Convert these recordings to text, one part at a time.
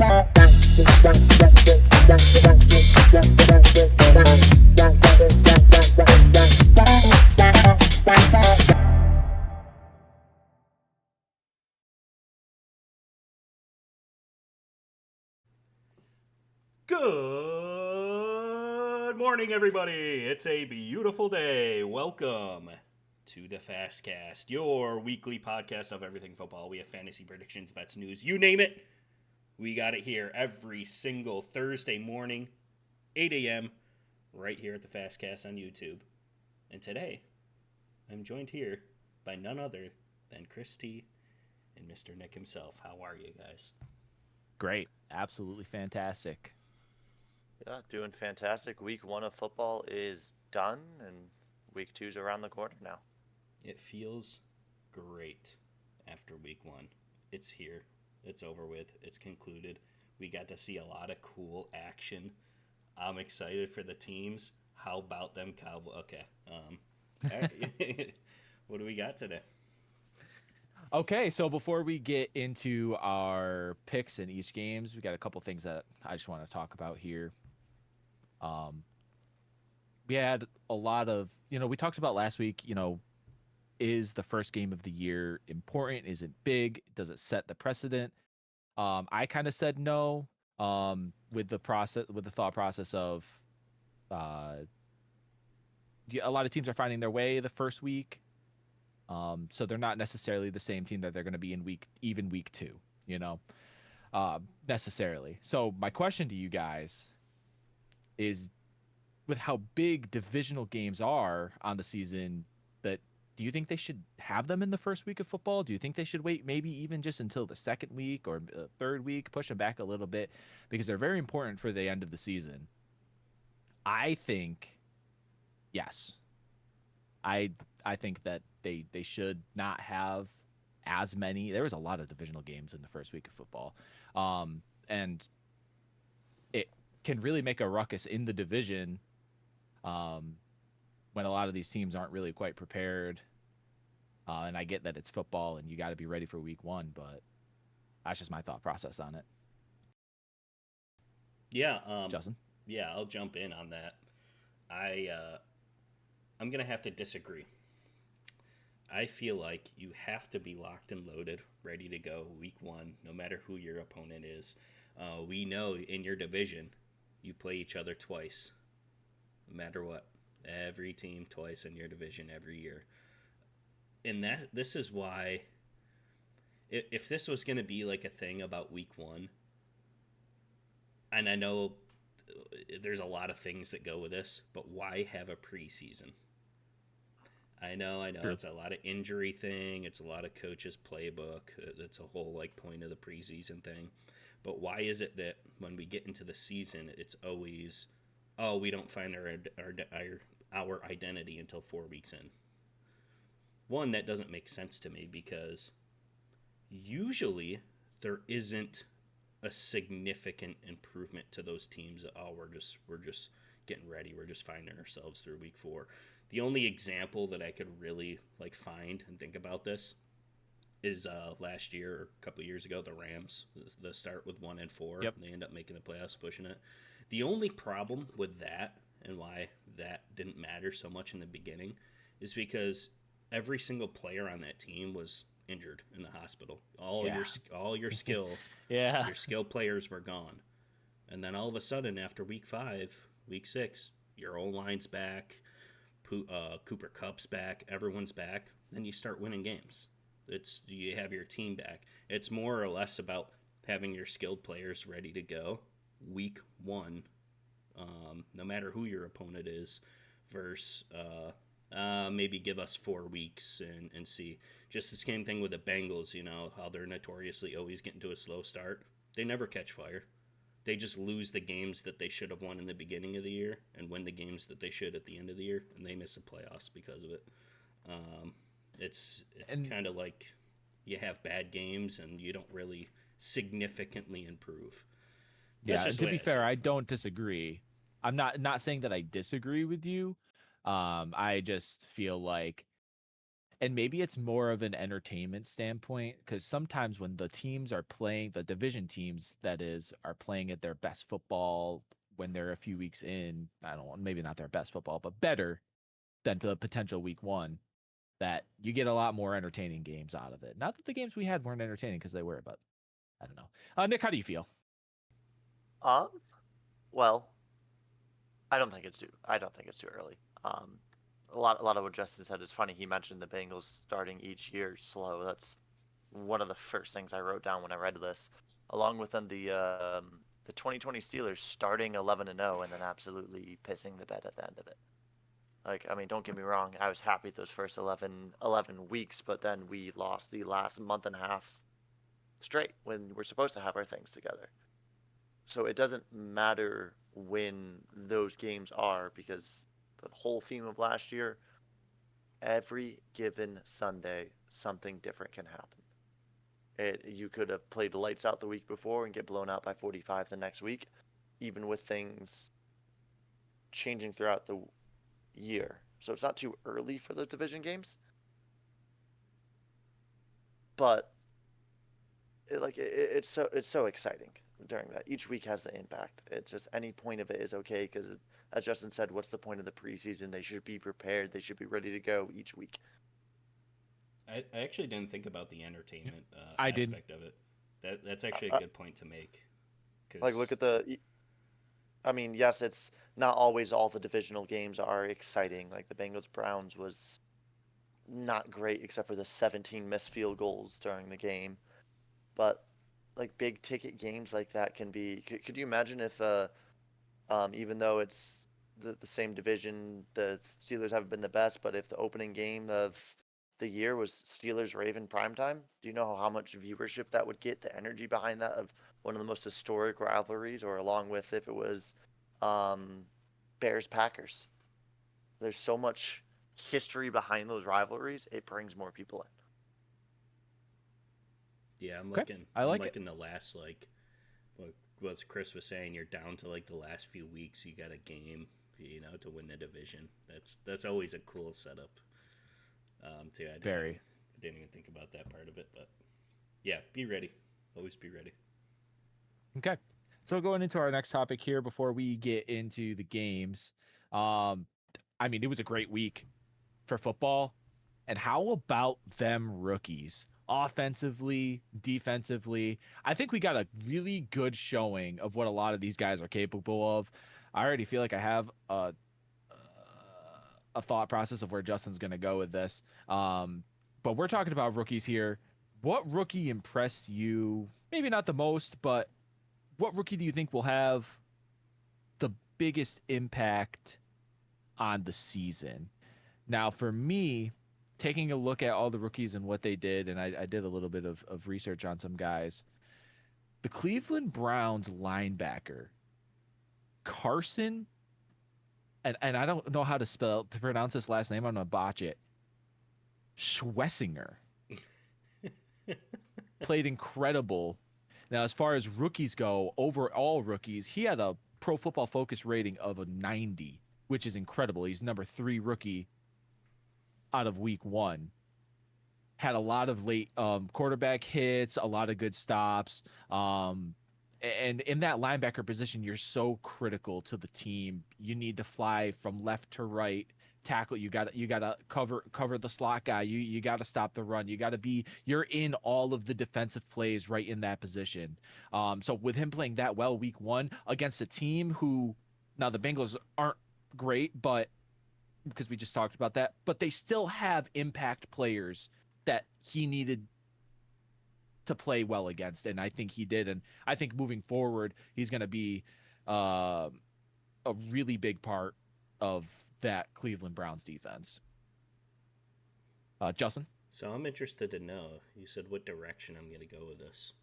Good morning, everybody. It's a beautiful day. Welcome to the Fastcast, your weekly podcast of everything football. We have fantasy predictions, bets, news, you name it. We got it here every single Thursday morning, 8 a.m., right here at the Fastcast on YouTube. And today, I'm joined here by none other than Chris T and Mr. Nick himself. How are you guys? Great. Absolutely fantastic. Yeah, doing fantastic. Week 1 of football is done, and week 2's around the corner now. It feels great after week 1. It's here. It's over with. It's concluded. We got to see a lot of cool action. I'm excited for the teams. How about them Cowboys? Okay. What do we got today? Okay, so before we get into our picks in each games, we got a couple things that I just want to talk about here. We had a lot of, we talked about last week, is the first game of the year important? Is it big? Does it set the precedent? I kind of said no, with the thought process of, a lot of teams are finding their way the first week. So they're not necessarily the same team that they're going to be in week 2, necessarily. So my question to you guys is, with how big divisional games are on the season, do you think they should have them in the first week of football? Do you think they should wait maybe even just until the second week or third week, push them back a little bit, because they're very important for the end of the season? I think yes. I think that they should not have as many. There was a lot of divisional games in the first week of football, and it can really make a ruckus in the division, when a lot of these teams aren't really quite prepared. And I get that it's football and you got to be ready for week 1, but that's just my thought process on it. Yeah, Justin? Yeah, I'll jump in on that. I'm gonna have to disagree. I feel like you have to be locked and loaded, ready to go week 1, no matter who your opponent is. We know in your division, you play each other twice, no matter what. Every team twice in your division every year. And this is why, if this was going to be like a thing about week 1, and I know there's a lot of things that go with this, but why have a preseason? I know, True. it's a lot of injury thing. It's a lot of coaches' playbook. It's a whole point of the preseason thing. But why is it that when we get into the season, it's always, oh, we don't find our identity until 4 weeks in? One, that doesn't make sense to me, because usually there isn't a significant improvement to those teams. Oh, we're just getting ready. We're just finding ourselves through week 4. The only example that I could really find and think about this is last year or a couple of years ago, the Rams. The start with 1-4. Yep. They end up making the playoffs, pushing it. The only problem with that, and why that didn't matter so much in the beginning, is because every single player on that team was injured in the hospital. All your skill, Yeah. your skill players were gone. And then all of a sudden, after week 5, week 6, your O-line's back, Cooper Kupp's back, everyone's back. Then you start winning games. You have your team back. It's more or less about having your skilled players ready to go week 1, no matter who your opponent is, versus maybe give us 4 weeks and see. Just the same thing with the Bengals, how they're notoriously always getting to a slow start. They never catch fire. They just lose the games that they should have won in the beginning of the year and win the games that they should at the end of the year, and they miss the playoffs because of it. It's kind of like you have bad games and you don't really significantly improve. Yeah, and to be fair, I don't disagree. I'm not saying that I disagree with you. I just feel like And maybe it's more of an entertainment standpoint, because sometimes when the teams are playing, the division teams, that is, are playing at their best football when they're a few weeks in, I don't know, maybe not their best football, but better than the potential week one, that you get a lot more entertaining games out of it. Not that the games we had weren't entertaining, because they were, but I don't know. Nick, how do you feel? Well, I don't think it's too early. A lot of what Justin said is funny. He mentioned the Bengals starting each year slow. That's one of the first things I wrote down when I read this. Along with them, the 2020 Steelers starting 11-0 and then absolutely pissing the bed at the end of it. Like, I mean, don't get me wrong. I was happy those first 11 weeks, but then we lost the last month and a half straight when we're supposed to have our things together. So it doesn't matter when those games are, because the whole theme of last year, every given Sunday, something different can happen. You could have played lights out the week before and get blown out by 45 the next week, even with things changing throughout the year. So it's not too early for those division games, but it's so exciting during that. Each week has the impact. It's just any point of it is okay, because as Justin said, what's the point of the preseason? They should be prepared. They should be ready to go each week. I actually didn't think about the entertainment I did. aspect of it. That's actually a Uh, good point to make. like, look Because at I mean, yes, it's not always all the divisional games are exciting. Like the Bengals Browns was not great except for the 17 missed field goals during the game. But like big ticket games like that can be. Could you imagine if even though it's the same division, the Steelers haven't been the best, but if the opening game of the year was Steelers Raven primetime, do you know how much viewership that would get? The energy behind that of one of the most historic rivalries, or along with if it was um, Bears Packers. There's so much history behind those rivalries; it brings more people in. yeah, I'm Okay, liking I I'm like it. liking the last what Chris was saying. You're down to like the last few weeks. You got a game, to win the division. That's always a cool setup. Too. Very. I didn't even think about that part of it, but yeah, be ready. Always be ready. Okay. So going into our next topic here before we get into the games. Um, I mean, it was a great week for football. And how about them rookies? Offensively, defensively. I think we got a really good showing of what a lot of these guys are capable of. I already feel like I have a thought process of where Justin's going to go with this. But we're talking about rookies here. What rookie impressed you? Maybe not the most, but what rookie do you think will have the biggest impact on the season? Now, for me, taking a look at all the rookies and what they did, and I did a little bit of research on some guys. The Cleveland Browns linebacker, Carson, and I don't know how to pronounce his last name. I'm gonna botch it. Schwessinger played incredible. Now, as far as rookies go, overall rookies, he had a Pro Football Focus rating of a 90, which is incredible. He's number 3 rookie out of week 1. Had a lot of late quarterback hits, a lot of good stops. And in that linebacker position, you're so critical to the team. You need to fly from left to right, tackle. You gotta cover the slot guy. You gotta stop the run. You're in all of the defensive plays right in that position. So with him playing that well week 1 against a team who, now the Bengals aren't great, but because we just talked about that, but they still have impact players that he needed to play well against, and I think he did. And I think moving forward, he's going to be uh, a really big part of that Cleveland Browns defense. Justin? So I'm interested to know. You said what direction I'm going to go with this.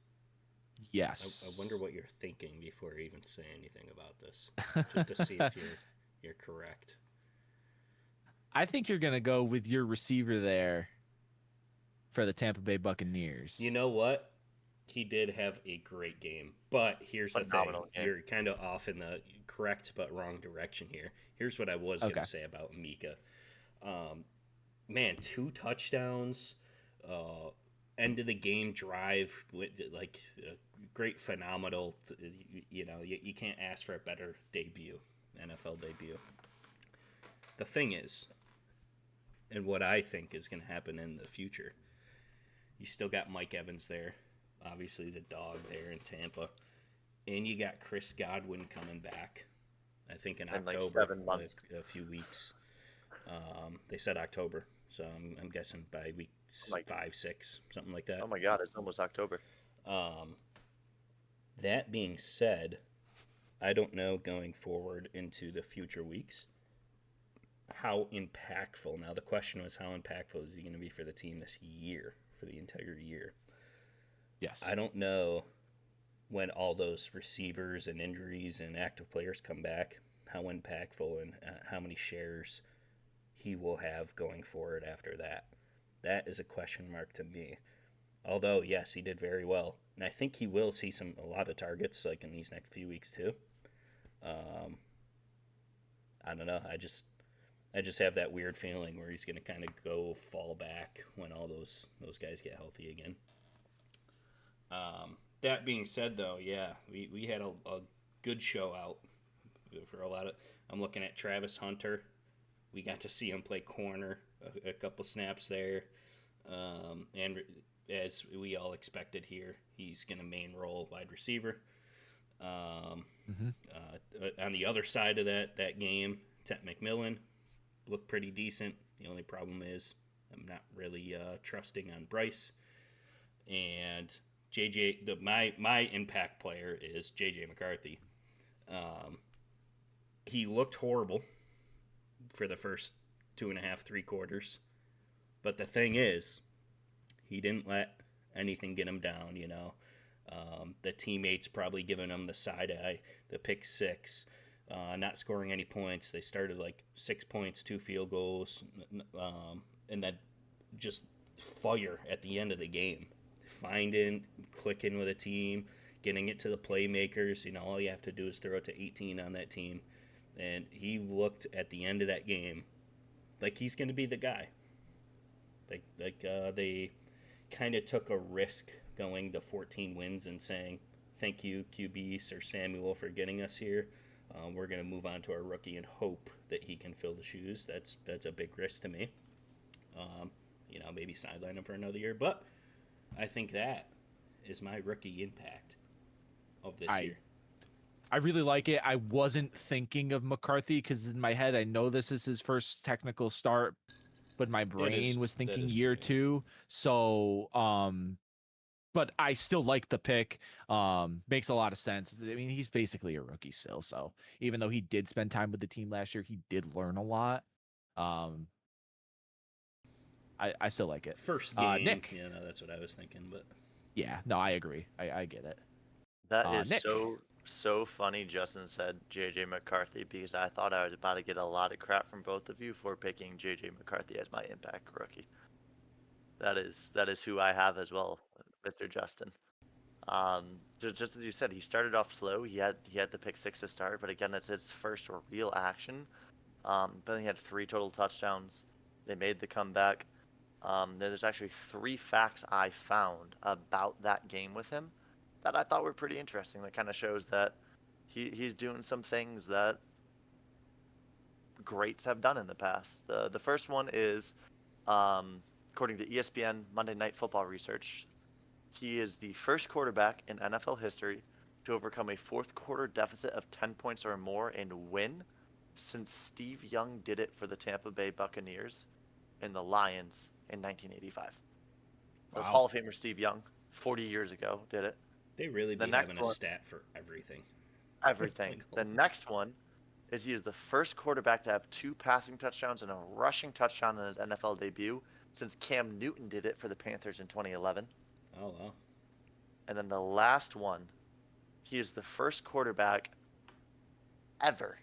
I wonder Yes. what you're thinking before I even say anything about this, just to see if you're correct. I think you're going to go with your receiver there for the Tampa Bay You Buccaneers. know what? He did have a great game, but here's the thing: Phenomenal game. you're kind of off in the correct but wrong direction here. Here's what I was going Okay. to say about Mika. man, 2 touchdowns, uh, end of the game drive with like a great, phenomenal. You can't ask for a better debut, NFL debut. The thing is, and what I think is going to happen in the future, you still got Mike Evans there, obviously the dog there in Tampa, and you got Chris Godwin coming back. I think in In like October, 7 months. a few weeks. They said October, so I'm guessing by week My, 5, 6, something like that. oh my God, it's almost October. Um, that being said, I don't know going forward into the future weeks how impactful. Now the question was, how impactful is he going to be for the team this year, for the entire year? Yes. I don't know when all those receivers and injuries and active players come back, how impactful and how many shares he will have going forward after that. That is a question mark to me. Although, yes, he did very well, and I think he will see a lot of targets like in these next few weeks too. Um, I don't know. I just have that weird feeling where he's going to kind of go fall back when all those guys get healthy again. That being said, though, yeah, we had a good show out for a lot of. I'm looking at Travis Hunter. We got to see him play corner a couple snaps there, and as we all expected here, he's going to main role wide receiver. Mm-hmm. On the other side of that game, S2ep McMillan looked pretty decent. The only problem is I'm not really trusting on Bryce. And my impact player is JJ McCarthy. He looked horrible for the first 2.5, 3 quarters. But the thing is, he didn't let anything get him down, the teammates probably giving him the side eye, the pick six, not scoring any points. They started like 6 points, 2 field goals, and then just fire at the end of the game. Finding, clicking with a team, getting it to the playmakers. All you have to do is throw it to 18 on that team. And he looked at the end of that game like he's going to be the guy. They kind of took a risk going to 14 wins and saying, thank you, QB Sir Samuel, for getting us here. We're going to move on to our rookie and hope that he can fill the shoes. That's a big risk to me. Maybe sideline him for another year. But I think that is my rookie impact of this year. I really like it. I wasn't thinking of McCarthy because in my head I know this is his first technical start, but my brain was thinking year 2. So, but I still like the pick. Makes a lot of sense. I mean, he's basically a rookie still. So even though he did spend time with the team last year, he did learn a lot. I still like it. First game, Nick. That's what I was thinking. But yeah, no, I agree. I get it. That is Nick. so funny. Justin said JJ McCarthy because I thought I was about to get a lot of crap from both of you for picking JJ McCarthy as my impact rookie. That is who I have as well, Mr. Justin. Just as you said, he started off slow. He had the pick six to start, but again, it's his first real action. But then he had 3 total touchdowns. They made the comeback. There's actually 3 facts I found about that game with him that I thought were pretty interesting. That kind of shows that he's doing some things that greats have done in the past. The first one is, according to ESPN Monday Night Football research, he is the first quarterback in NFL history to overcome a fourth quarter deficit of 10 points or more and win since Steve Young did it for the Tampa Bay Buccaneers and the Lions in 1985. That was Hall of Famer Steve Young, 40 years ago, did it. They really be having a stat for everything. Everything. The next one is he is the first quarterback to have 2 passing touchdowns and a rushing touchdown in his NFL debut since Cam Newton did it for the Panthers in 2011. Oh, wow. And then the last one, he is the first quarterback ever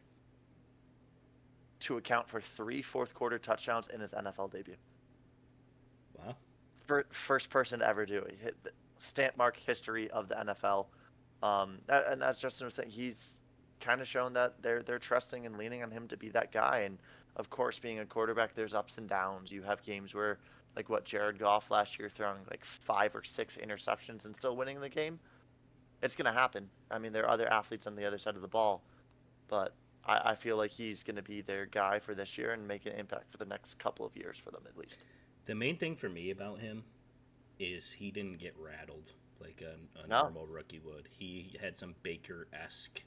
to account for 3 fourth quarter touchdowns in his NFL debut. Wow. First person to ever do it. He hit the stamp mark history of the NFL. And as Justin was saying, he's kind of shown that they're trusting and leaning on him to be that guy. And of course, being a quarterback, there's ups and downs. You have games where, like what Jared Goff last year, throwing like 5 or 6 interceptions and still winning the game. It's gonna happen. I mean, there are other athletes on the other side of the ball, but I feel like he's gonna be their guy for this year and make an impact for the next couple of years for them at least. The main thing for me about him is he didn't get rattled like a No, normal rookie would. He had some Baker esque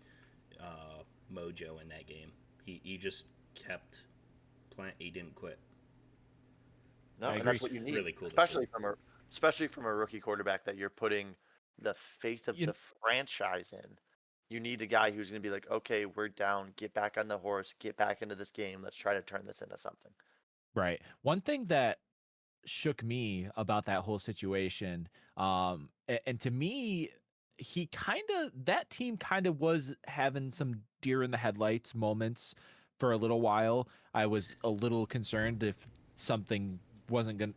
mojo in that game. He just kept playing. He didn't quit. no, I and agree. that's what you need, Really cool to see. especially from a rookie quarterback that you're putting the faith of You, the franchise in. You need a guy who's going to be like, okay, we're down, get back on the horse, get back into this game. Let's try to turn this into something. right. One thing that shook me about that whole situation, and to me, he kind of that team kind of was having some deer in the headlights moments for a little while. I was a little concerned something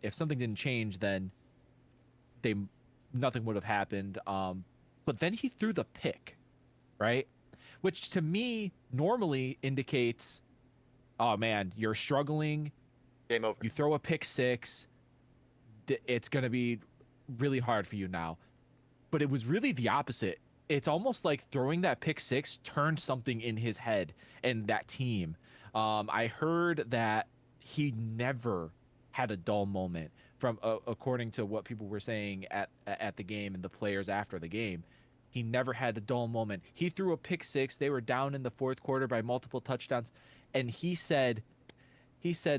if something didn't change, then they nothing would have happened. But then he threw the pick, right? Which to me normally indicates, oh man, you're struggling. Game over. You throw a pick six, it's going to be really hard for you now. But it was really the opposite. It's almost like throwing that pick six turned something in his head and that team. I heard that he never had a dull moment from according to what people were saying at the game and the players after the game. He never had a dull moment. He threw a pick six. They were down in the fourth quarter by multiple touchdowns, and he said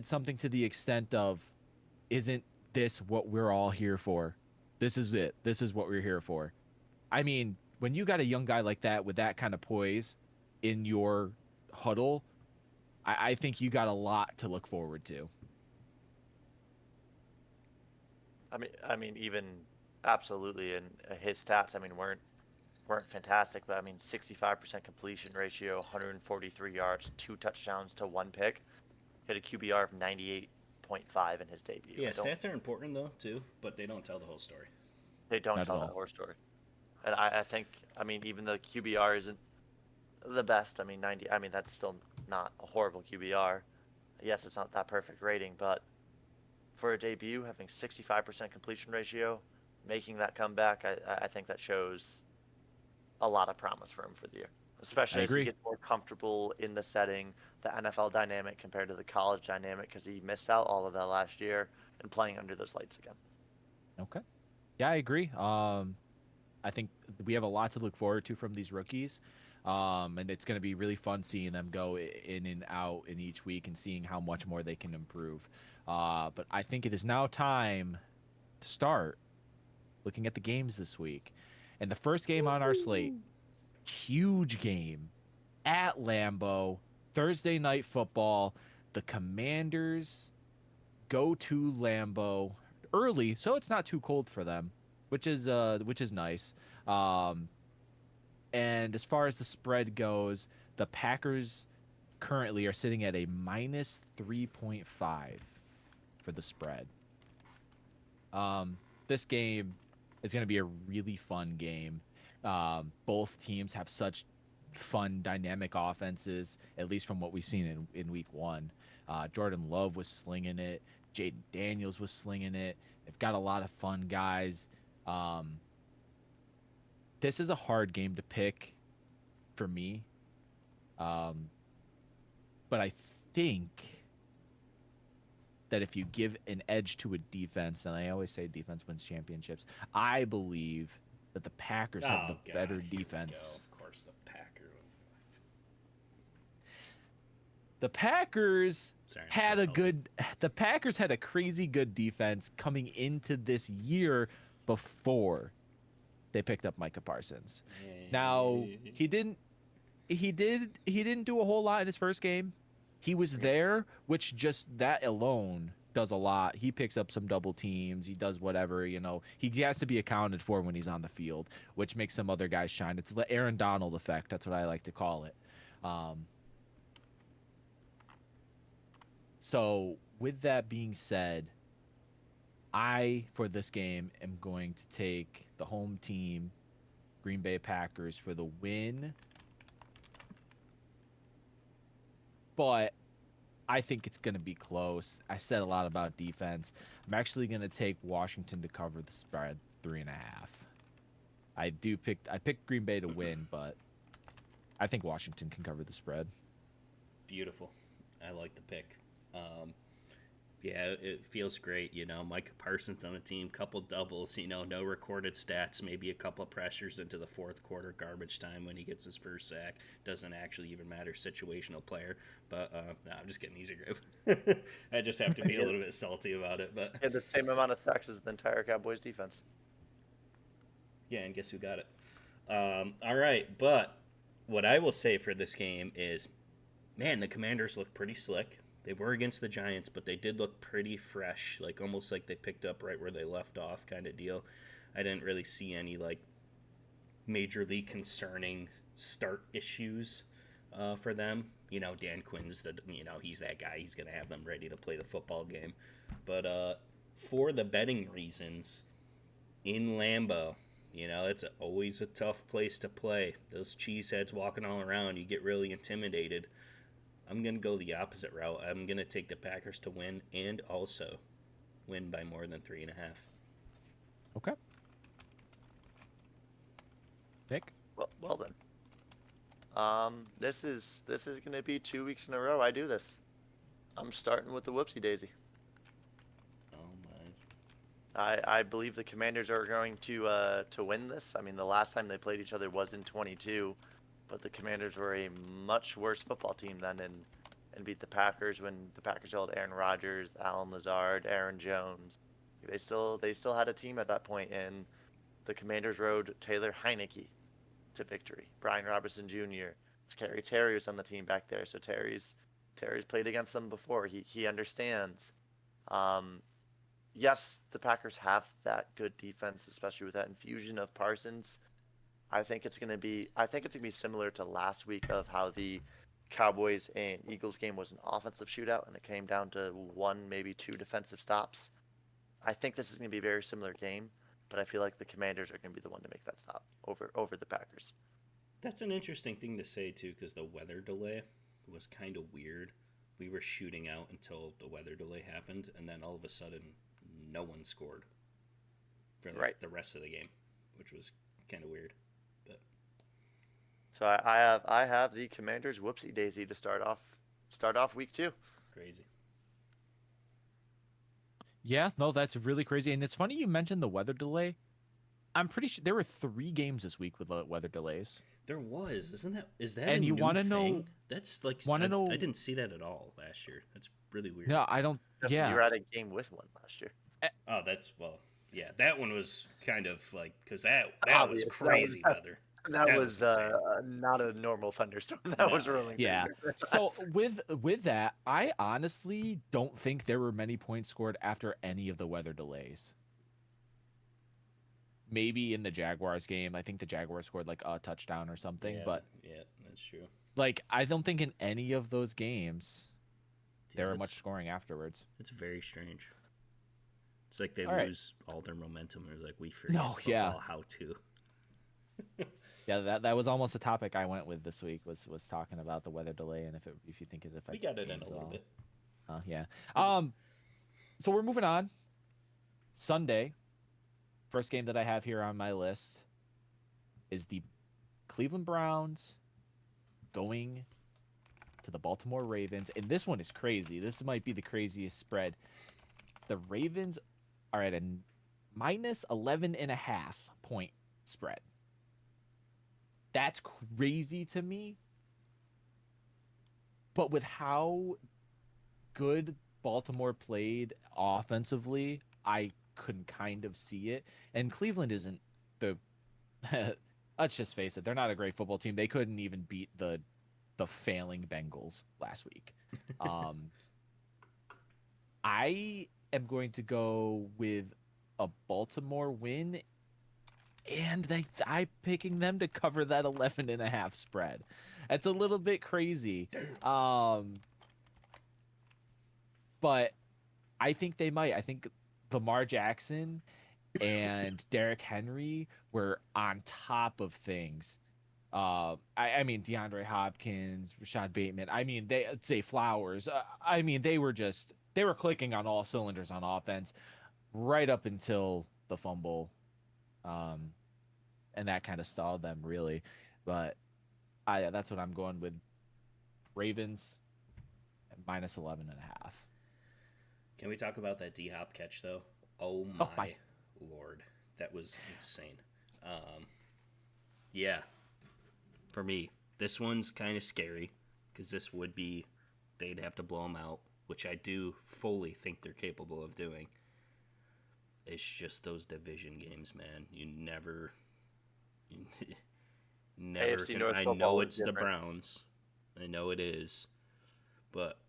something to the extent of, "Isn't this what we're all here for? This is it. This is what we're here for." I mean, when you got a young guy like that with that kind of poise in your huddle, I think you got a lot to look forward to. I mean, even absolutely, and his stats, I mean, weren't fantastic, but I mean, 65% completion ratio, 143 yards, 2 touchdowns to 1 pick, hit a QBR of 98.5 in his debut. Yeah, stats are important though too, but they don't tell the whole story. They don't Not at tell that all. horror story, and I think, I mean, even the QBR isn't the best. I mean, 90. I mean, that's still not a horrible QBR. Yes, it's not that perfect rating, but for a debut, having 65% completion ratio, making that comeback, I think that shows a lot of promise for him for the year, I especially as he agree. gets more comfortable in the setting, the NFL dynamic compared to the college dynamic, because he missed out all of that last year and playing under those lights again. Okay. Yeah, I agree. I think we have a lot to look forward to from these rookies. And it's going to be really fun seeing them go in and out in each week and seeing how much more they can improve. But I think it is now time to start looking at the games this week. And the first game on our slate, huge game at Lambeau, Thursday night football. The Commanders go to Lambeau early, so it's not too cold for them, which is nice. Um, and as far as the spread goes, the Packers currently are sitting at a minus 3.5 for the spread. This game is going to be a really fun game. Both teams have such fun, dynamic offenses, at least from what we've seen in week one. Jordan Love was slinging it. Jaden Daniels was slinging it. They've got a lot of fun guys. Um, this is a hard game to pick for me. Um, but I think that if you give an edge to a defense, and I always say defense wins championships, I believe that the Packers have Oh the God, better here we go. defense. Of course, the Packer. The Packers Sorry, I'm had still a salty. good the Packers had a crazy good defense coming into this year before they picked up Micah Parsons. Now, he didn't do a whole lot in his first game. He was there, which just that alone does a lot. He picks up some double teams. He does whatever, He has to be accounted for when he's on the field, which makes some other guys shine. It's the Aaron Donald effect. That's what I like to call it. So, with that being said, for this game, am going to take the home team, Green Bay Packers, for the win but I think it's going to be close. I said a lot about defense. I'm actually going to take Washington to cover the spread 3.5. I picked Green Bay to win, but I think Washington can cover the spread. Beautiful. I like the pick. Yeah, it feels great. Micah Parsons on the team, couple doubles. No recorded stats. Maybe a couple pressures into the fourth quarter, garbage time when he gets his first sack. Doesn't actually even matter. Situational player. But no, I'm just kidding. He's a great. I just have to be a little bit salty about it. But He had the same amount of sacks as the entire Cowboys defense. yeah, and guess who got it? All right, but what I will say for this game is, man, the Commanders look pretty slick. They were against the Giants, but they did look pretty fresh, like almost like they picked up right where they left off, kind of deal. I didn't really see any like majorly concerning start issues for them. Dan Quinn's he's that guy. He's gonna have them ready to play the football game. But for the betting reasons, in Lambeau, it's always a tough place to play. Those cheeseheads walking all around, you get really intimidated. I'm going to go the opposite route. I'm going to take the Packers to win and also win by more than 3.5. Okay. Nick? Well then. This is going to be 2 weeks in a row I do this. I'm starting with the whoopsie daisy. Oh my. I believe the Commanders are going to win this. I mean, the last time they played each other was in 22, but the Commanders were a much worse football team then and beat the Packers when the Packers held Aaron Rodgers, Alan Lazard, Aaron Jones. They still had a team at that point, and the Commanders rode Taylor Heineke to victory. Brian Robertson Jr. Scary Terry was on the team back there, so Terry's played against them before. He understands. Yes, the Packers have that good defense, especially with that infusion of Parsons. I think it's gonna be similar to last week of how the Cowboys and Eagles game was an offensive shootout and it came down to one, maybe two defensive stops. I think this is gonna be a very similar game, but I feel like the Commanders are gonna be the one to make that stop over the Packers. That's an interesting thing to say, too, because the weather delay was kind of weird. We were shooting out until the weather delay happened, and then all of a sudden, no one scored for the rest of the game, which was kind of weird. So I have the Commanders whoopsie daisy to start off week 2. Crazy. Yeah, no, that's really crazy. And it's funny you mentioned the weather delay. I'm pretty sure there were 3 games this week with weather delays. There was, is that and a you want to know? That's like I didn't see that at all last year. That's really weird. No, I don't. Justin, you were at a game with one last year. Oh, yeah. That one was kind of like because that was Obvious. crazy weather. That was not a normal thunderstorm. That was rolling. Yeah. So with that, I honestly don't think there were many points scored after any of the weather delays. Maybe in the Jaguars game, I think the Jaguars scored like a touchdown or something. But yeah, that's true. Like I don't think in any of those games there were much scoring afterwards. It's very strange. It's like they lose all their momentum. Or like we forget how to. Yeah, that was almost a topic I went with this week was talking about the weather delay and if you think it affected. We got it in a little bit. Yeah. So we're moving on. Sunday, first game that I have here on my list is the Cleveland Browns going to the Baltimore Ravens, and this one is crazy. This might be the craziest spread. The Ravens are at a minus 11.5 point spread. That's crazy to me. But with how good Baltimore played offensively, I could kind of see it. And Cleveland isn't the let's just face it, they're not a great football team. They couldn't even beat the failing Bengals last week. I am going to go with a Baltimore win, and I'm picking them to cover that 11.5 spread. That's a little bit crazy. But I think they might. I think Lamar Jackson and Derrick Henry were on top of things I mean, DeAndre Hopkins, Rashad Bateman. I mean, they say Flowers. I mean, they were clicking on all cylinders on offense right up until the fumble, um, and that kind of stalled them really. But that's what I'm going with. Ravens at minus 11 and a half. Can we talk about that D Hop catch though? Oh Oh my! my lord, that was insane. Yeah, for me, this one's kind of scary because this would be they'd have to blow them out, which I do fully think they're capable of doing. It's just those division games, man. You never, never AFC can. North I football know is it's the different. Browns. I know it is, but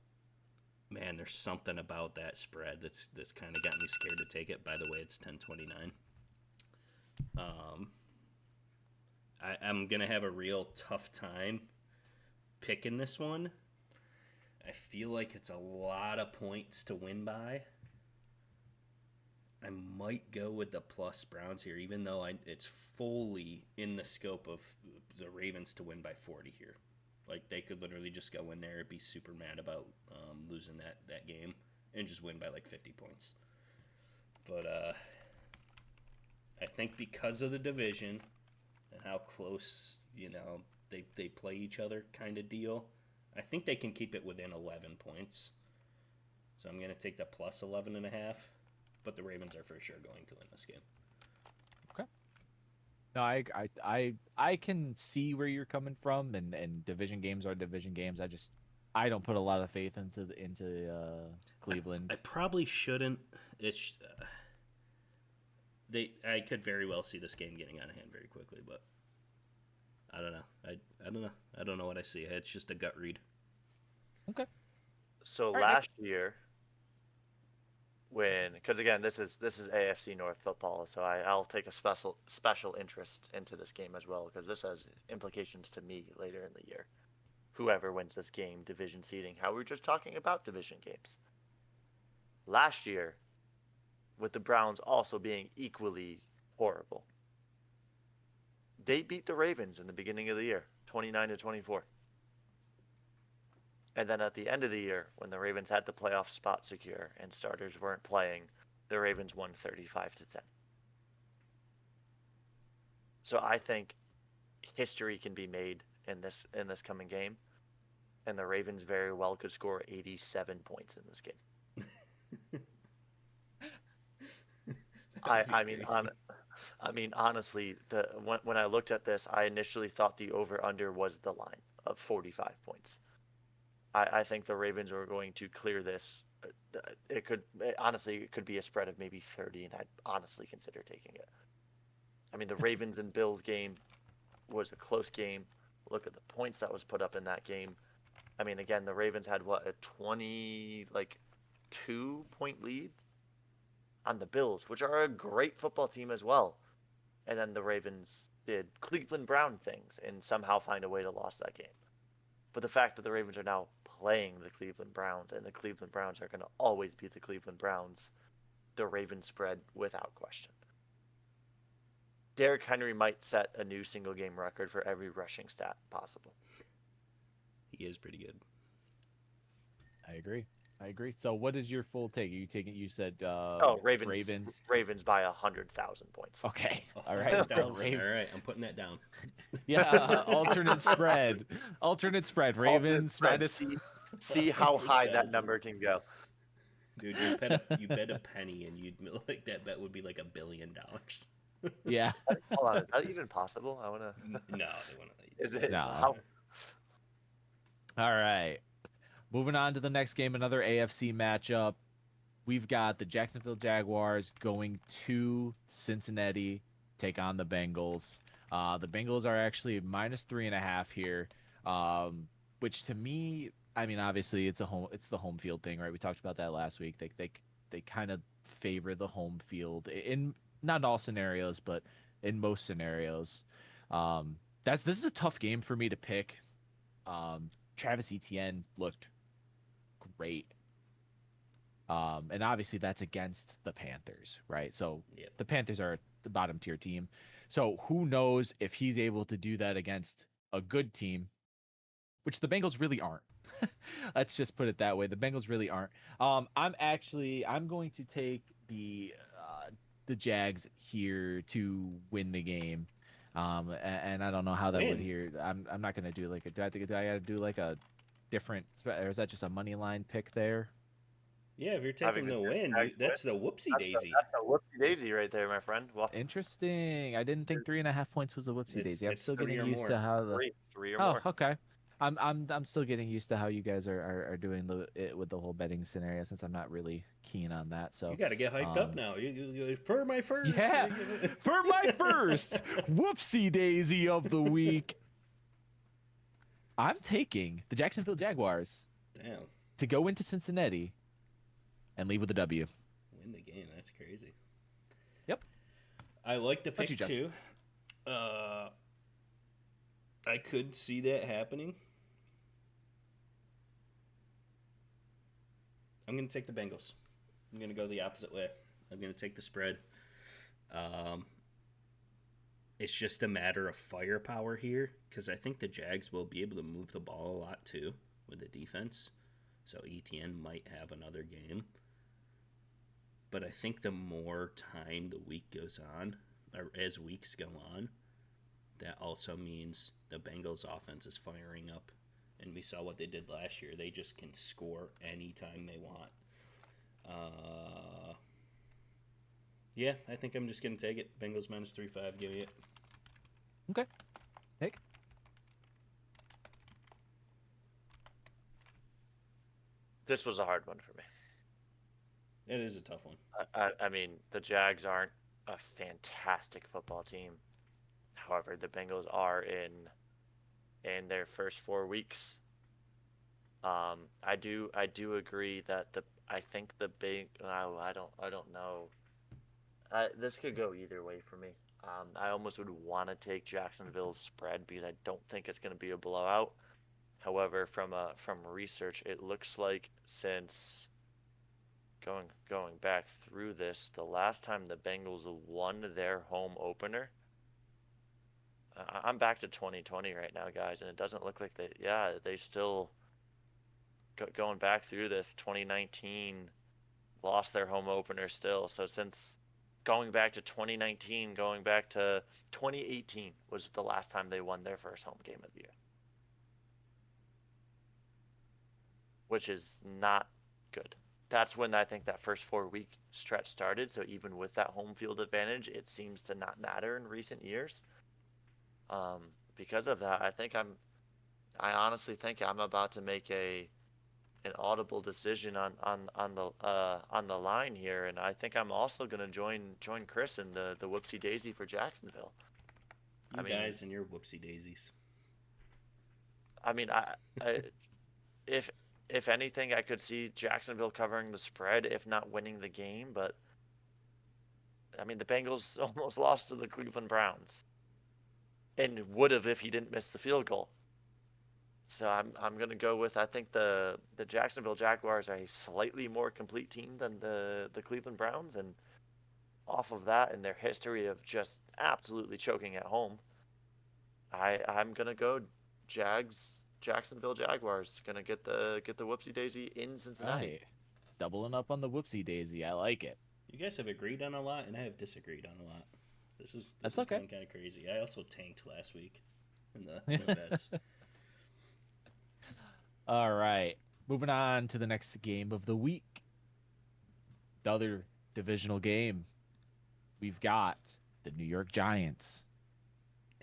man, there's something about that spread that's kind of got me scared to take it. By the way, it's 10-29. I'm gonna have a real tough time picking this one. I feel like it's a lot of points to win by. I might go with the plus Browns here, even though it's fully in the scope of the Ravens to win by 40 here. Like, they could literally just go in there and be super mad about losing that game and just win by like 50 points. But I think because of the division and how close, they play each other kind of deal, I think they can keep it within 11 points. So I'm going to take the plus 11 and a half. But the Ravens are for sure going to win this game. Okay. No, I can see where you're coming from, and division games are division games. I don't put a lot of faith into Cleveland. I probably shouldn't. It's I could very well see this game getting out of hand very quickly, but I don't know. I don't know. I don't know what I see. It's just a gut read. Okay. So All right, last year, because again, this is AFC North football, so I'll take a special interest into this game as well because this has implications to me later in the year. Whoever wins this game, division seeding, how we were just talking about division games. Last year, with the Browns also being equally horrible, they beat the Ravens in the beginning of the year, 29-24. And then at the end of the year, when the Ravens had the playoff spot secure and starters weren't playing, the Ravens won 35-10. So I think history can be made in this coming game, and the Ravens very well could score 87 points in this game. I mean, honestly, when I looked at this, I initially thought the over/under was the line of 45 points. I think the Ravens are going to clear this. It could be a spread of maybe 30, and I'd honestly consider taking it. I mean, the Ravens and Bills game was a close game. Look at the points that was put up in that game. I mean, again, the Ravens had a 2-point lead on the Bills, which are a great football team as well. And then the Ravens did Cleveland Brown things and somehow find a way to lose that game. But the fact that the Ravens are now playing the Cleveland Browns and the Cleveland Browns are going to always be the Cleveland Browns, the Ravens spread without question. Derrick Henry might set a new single game record for every rushing stat possible. He is pretty good. I agree. So what is your full take? You said Ravens by 100,000 points. Okay. All 100,000. right. All right. I'm putting that down. Yeah, alternate spread. Ravens minus. See how high that number can go. Dude, you bet a penny, and you'd like that bet would be like $1 billion. Yeah. Hold on, is that even possible? I want to. No, they want to. Is it? No. How... All right. Moving on to the next game, another AFC matchup. We've got the Jacksonville Jaguars going to Cincinnati, take on the Bengals. The Bengals are actually minus 3.5 here, which to me, I mean, obviously it's the home field thing, right? We talked about that last week. They kind of favor the home field in not in all scenarios, but in most scenarios. This is a tough game for me to pick. Travis Etienne looked great. And obviously that's against the Panthers, right? So Yep. The Panthers are the bottom tier team. So who knows if he's able to do that against a good team, which the Bengals really aren't. Let's just put it that way. The Bengals really aren't. I'm going to take the Jags here to win the game. And I don't know how that would Win. here. I'm not gonna do like a. Do I gotta do like a different, or is that just a money line pick there? Yeah, if you're Having taking the the win, Jags win, that's the whoopsie that's daisy. a whoopsie daisy right there, my friend. Well, Interesting. I didn't think 3.5 points was a whoopsie daisy. I'm It's still three getting or used to more. how the. three or Oh, more. okay. I'm still getting used to how you guys are doing it with the whole betting scenario, since I'm not really keen on that. You So, got to get hyped up um, now. For my first. yeah, for my first whoopsie daisy of the week, I'm taking the Jacksonville Jaguars Damn. to go into Cincinnati and leave with a W. Win the game. That's crazy. Yep. I like the What you, pick Justin? too. I could see that happening. I'm going to take the Bengals. I'm going to go the opposite way. I'm going to take the spread. It's just a matter of firepower here because I think the Jags will be able to move the ball a lot too with the defense. So ETN might have another game. But I think the more time the week goes on, or as weeks go on, that also means the Bengals offense is firing up. And we saw what they did last year. They just can score anytime they want. Yeah, I think I'm just going to take it. Bengals minus 3.5. Give me it. Okay. Take. This was a hard one for me. It is a tough one. I mean, the Jags aren't a fantastic football team. However, the Bengals are in their first 4 weeks. I do agree that I think the big I don't know. This could go either way for me. I almost would want to take Jacksonville's spread because I don't think it's going to be a blowout. However, from research, it looks like since going back through this, the last time the Bengals won their home opener, I'm back to 2020 right now, guys, and it doesn't look like they still going back through this 2019 lost their home opener still. So since going back to 2019, going back to 2018 was the last time they won their first home game of the year, which is not good. That's when I think that first 4 week stretch started. So even with that home field advantage, it seems to not matter in recent years. Because of that, I honestly think I'm about to make an audible decision on the line here, and I think I'm also going to join Chris in the whoopsie daisy for Jacksonville. You guys and your whoopsie daisies. I mean, if anything, I could see Jacksonville covering the spread, if not winning the game. But I mean, the Bengals almost lost to the Cleveland Browns, and would have if he didn't miss the field goal. So I'm gonna go with, I think the Jacksonville Jaguars are a slightly more complete team than the Cleveland Browns, and off of that and their history of just absolutely choking at home, I'm gonna go Jacksonville Jaguars. Gonna get the whoopsie daisy in Cincinnati. Right. Doubling up on the whoopsie daisy. I like it. You guys have agreed on a lot, and I have disagreed on a lot. This That's is okay. going kind of crazy. I also tanked last week in the bets. All right. Moving on to the next game of the week. The other divisional game. We've got the New York Giants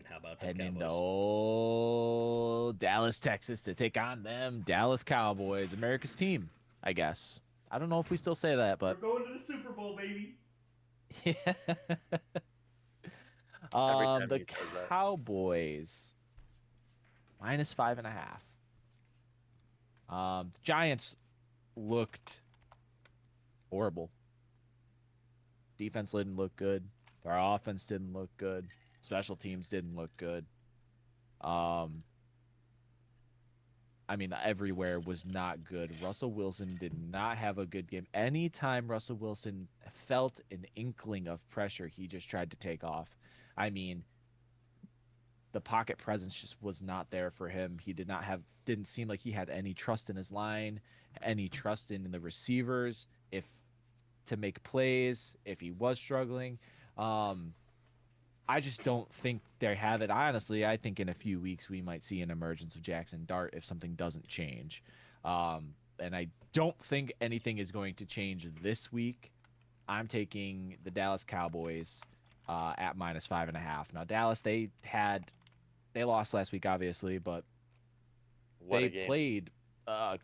And how about the heading into Cowboys? old Dallas, Texas to take on them Dallas Cowboys, America's team, I guess. I don't know if we still say that, but We're going to the Super Bowl, baby. yeah. Every time The he says that. Cowboys minus 5.5. The Giants looked horrible. Defense didn't look good. Our offense didn't look good. Special teams didn't look good. I mean, everywhere was not good. Russell Wilson did not have a good game. Anytime Russell Wilson felt an inkling of pressure, he just tried to take off. I mean, the pocket presence just was not there for him. He didn't seem like he had any trust in his line, any trust in the receivers if to make plays if he was struggling. Um, I just don't think they have it. Honestly, I think in a few weeks we might see an emergence of Jackson Dart if something doesn't change. And I don't think anything is going to change this week. I'm taking the Dallas Cowboys at -5.5. Now Dallas, they lost last week, obviously, but What they a game. played a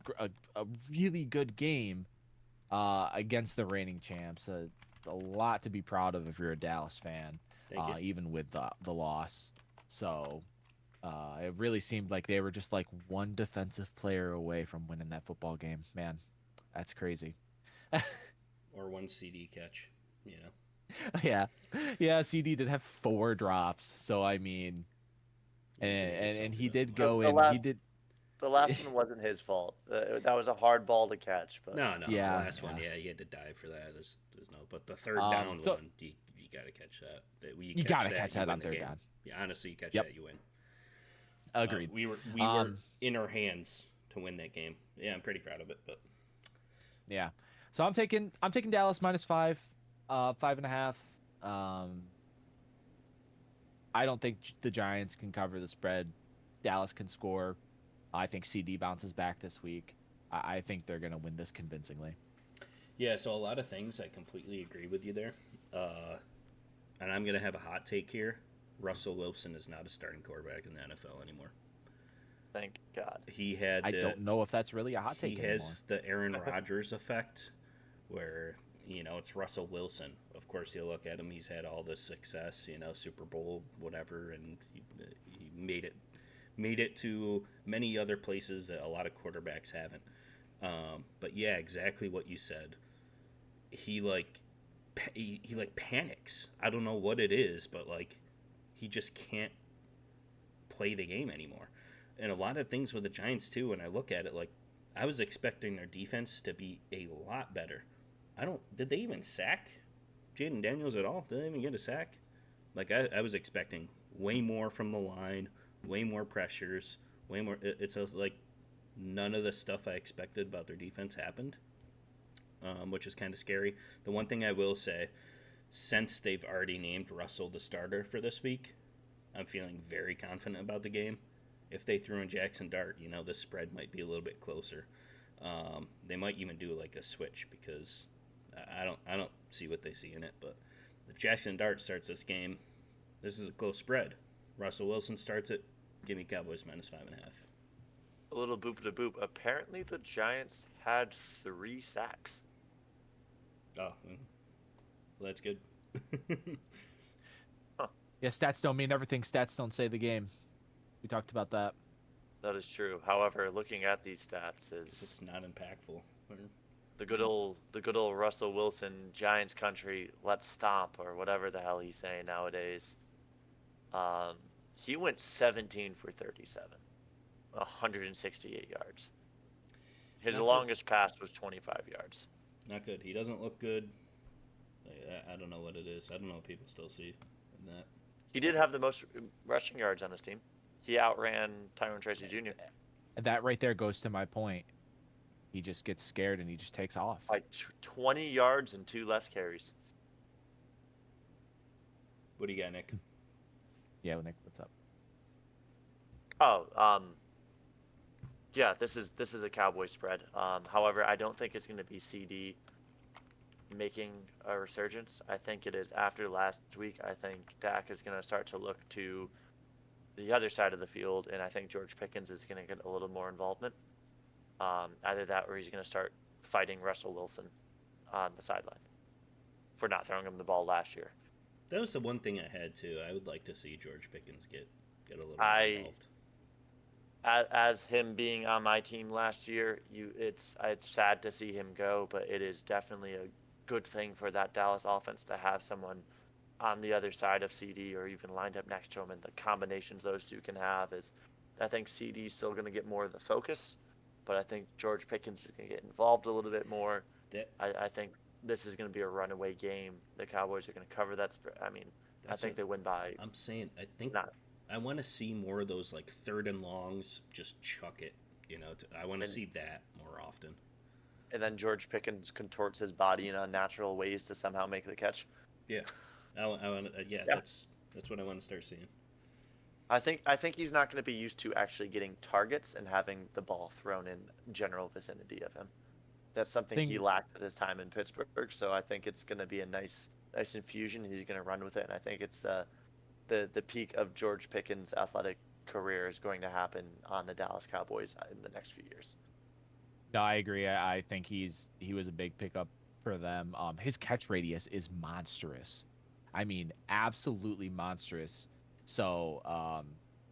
really good game against the reigning champs. A lot to be proud of if you're a Dallas fan, Thank you. even with the loss. So it really seemed like they were just like one defensive player away from winning that football game. Man, that's crazy. Or one CD catch, you know. Yeah, yeah. CD did have 4 drops, so I mean, He's gonna get and something he out of did him. The, go the in. He last did. the last one wasn't his fault. That was a hard ball to catch, but No, no, the Yeah, last one, yeah. yeah, you had to dive for that. There's no, but the third down So one, you got to catch that. That you you catch gotta that, catch you that win on the third game. down. Yeah, honestly, you catch Yep, that, you win. agreed. We were Um, in our hands to win that game. Yeah, I'm pretty proud of it. But yeah. So I'm taking Dallas -5, 5.5. Um, I don't think the Giants can cover the spread. Dallas can score. I think CD bounces back this week. I think they're gonna win this convincingly. yeah, so a lot of things I completely agree with you there. And I'm gonna have a hot take here. Russell Wilson is not a starting quarterback in the NFL anymore. thank God. He had I don't know if that's really a hot he take anymore. has the Aaron Rodgers effect, where it's Russell Wilson. Of course, you look at him; he's had all this success, Super Bowl, whatever, and he made it to many other places that a lot of quarterbacks haven't. But yeah, exactly what you said. He like he like panics. I don't know what it is, but like he just can't play the game anymore. And a lot of things with the Giants too. When I look at it, like I was expecting their defense to be a lot better. I don't. Did they even sack Jaden Daniels at all? Did they even get a sack? Like I was expecting way more from the line, way more pressures, way more. It's like none of the stuff I expected about their defense happened, which is kind of scary. The one thing I will say, since they've already named Russell the starter for this week, I'm feeling very confident about the game. If they threw in Jackson Dart, the spread might be a little bit closer. They might even do like a switch because I don't see what they see in it. But if Jackson Dart starts this game, this is a close spread. Russell Wilson starts it. Give me Cowboys -5.5. A little boop to boop. Apparently, the Giants had 3 sacks. Oh, well, that's good. Huh. Yeah, stats don't mean everything. Stats don't say the game. We talked about that. That is true. However, looking at these stats If is it's not impactful. the good old Russell Wilson Giants country. Let's stomp or whatever the hell he's saying nowadays. Um, he went 17 for 37, 168 yards. His Not good. longest pass was 25 yards. Not good. He doesn't look good. I don't know what it is. I don't know what people still see in that. He did have the most rushing yards on his team. He outran Tyrone Tracy Jr. And that right there goes to my point. He just gets scared and he just takes off. by 20 yards and 2 less carries. What do you got, Nick? Yeah, Nick, what's up? Oh, yeah, this is a Cowboy spread. However, I don't think it's going to be CD making a resurgence. I think it is after last week. I think Dak is going to start to look to the other side of the field, and I think George Pickens is going to get a little more involvement. Either that or he's going to start fighting Russell Wilson on the sideline for not throwing him the ball last year. That was the one thing I had too. I would like to see George Pickens get a little more involved. As him being on my team last year, it's sad to see him go, but it is definitely a good thing for that Dallas offense to have someone on the other side of CD or even lined up next to him, and the combinations those two can have is, I think CD's still going to get more of the focus, but I think George Pickens is going to get involved a little bit more. I think this is going to be a runaway game. The Cowboys are going to cover that spread. I mean, I think they win by. I'm saying I think not I want to see more of those like third and longs. Just chuck it. I want to And see that more often. and then George Pickens contorts his body in unnatural ways to somehow make the catch. Yeah, I want. Yeah, Yeah. that's what I want to start seeing. I think he's not going to be used to actually getting targets and having the ball thrown in general vicinity of him. That's something he Thing lacked at his time in Pittsburgh. So I think it's going to be a nice infusion. He's going to run with it, and I think it's the peak of George Pickens' athletic career is going to happen on the Dallas Cowboys in the next few years. No, I agree. I think he was a big pickup for them. His catch radius is monstrous. I mean, absolutely monstrous. So,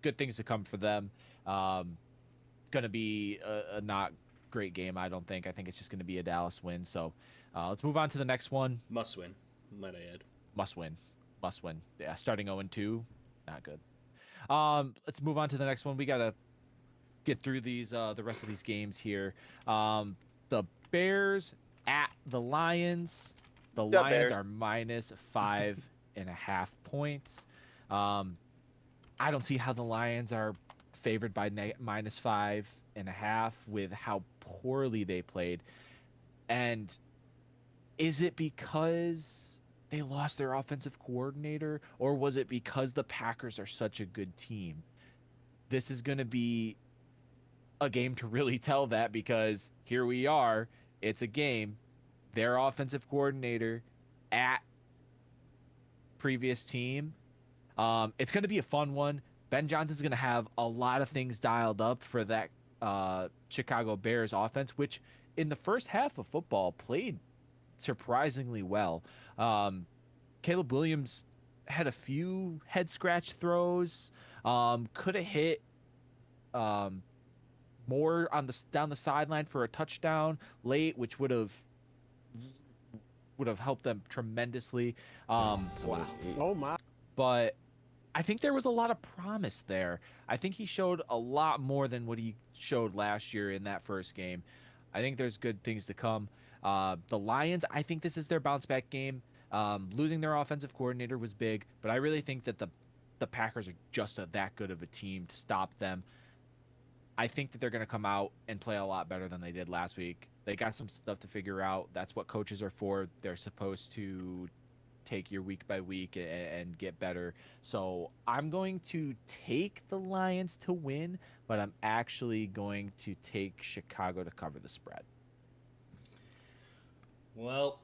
good things to come for them. Gonna be a not great game, I don't think. I think it's just gonna be a Dallas win. So, let's move on to the next one. Must win, might I add. Must win, must win. Yeah, starting 0-2, not good. Let's move on to the next one. We gotta get through these the rest of these games here. The Bears at the Lions. The Yeah, Lions Bears. are -5.5 points. I don't see how the Lions are favored by -5.5 with how poorly they played. And is it because they lost their offensive coordinator, or was it because the Packers are such a good team? This is going to be a game to really tell that, because here we are. It's a game. Their offensive coordinator at previous team. It's going to be a fun one. Ben Johnson's going to have a lot of things dialed up for that Chicago Bears offense, which in the first half of football played surprisingly well. Caleb Williams had a few head scratch throws. Could have hit more on the down the sideline for a touchdown late, which would have helped them tremendously. Wow. Oh my. But I think there was a lot of promise there. I think he showed a lot more than what he showed last year in that first game. I think there's good things to come. The Lions, I think this is their bounce back game. Losing their offensive coordinator was big, but I really think that the Packers are just that good of a team to stop them. I think that they're going to come out and play a lot better than they did last week. They got some stuff to figure out. That's what coaches are for. They're supposed to take your week by week and get better. So I'm going to take the Lions to win, but I'm actually going to take Chicago to cover the spread. Well,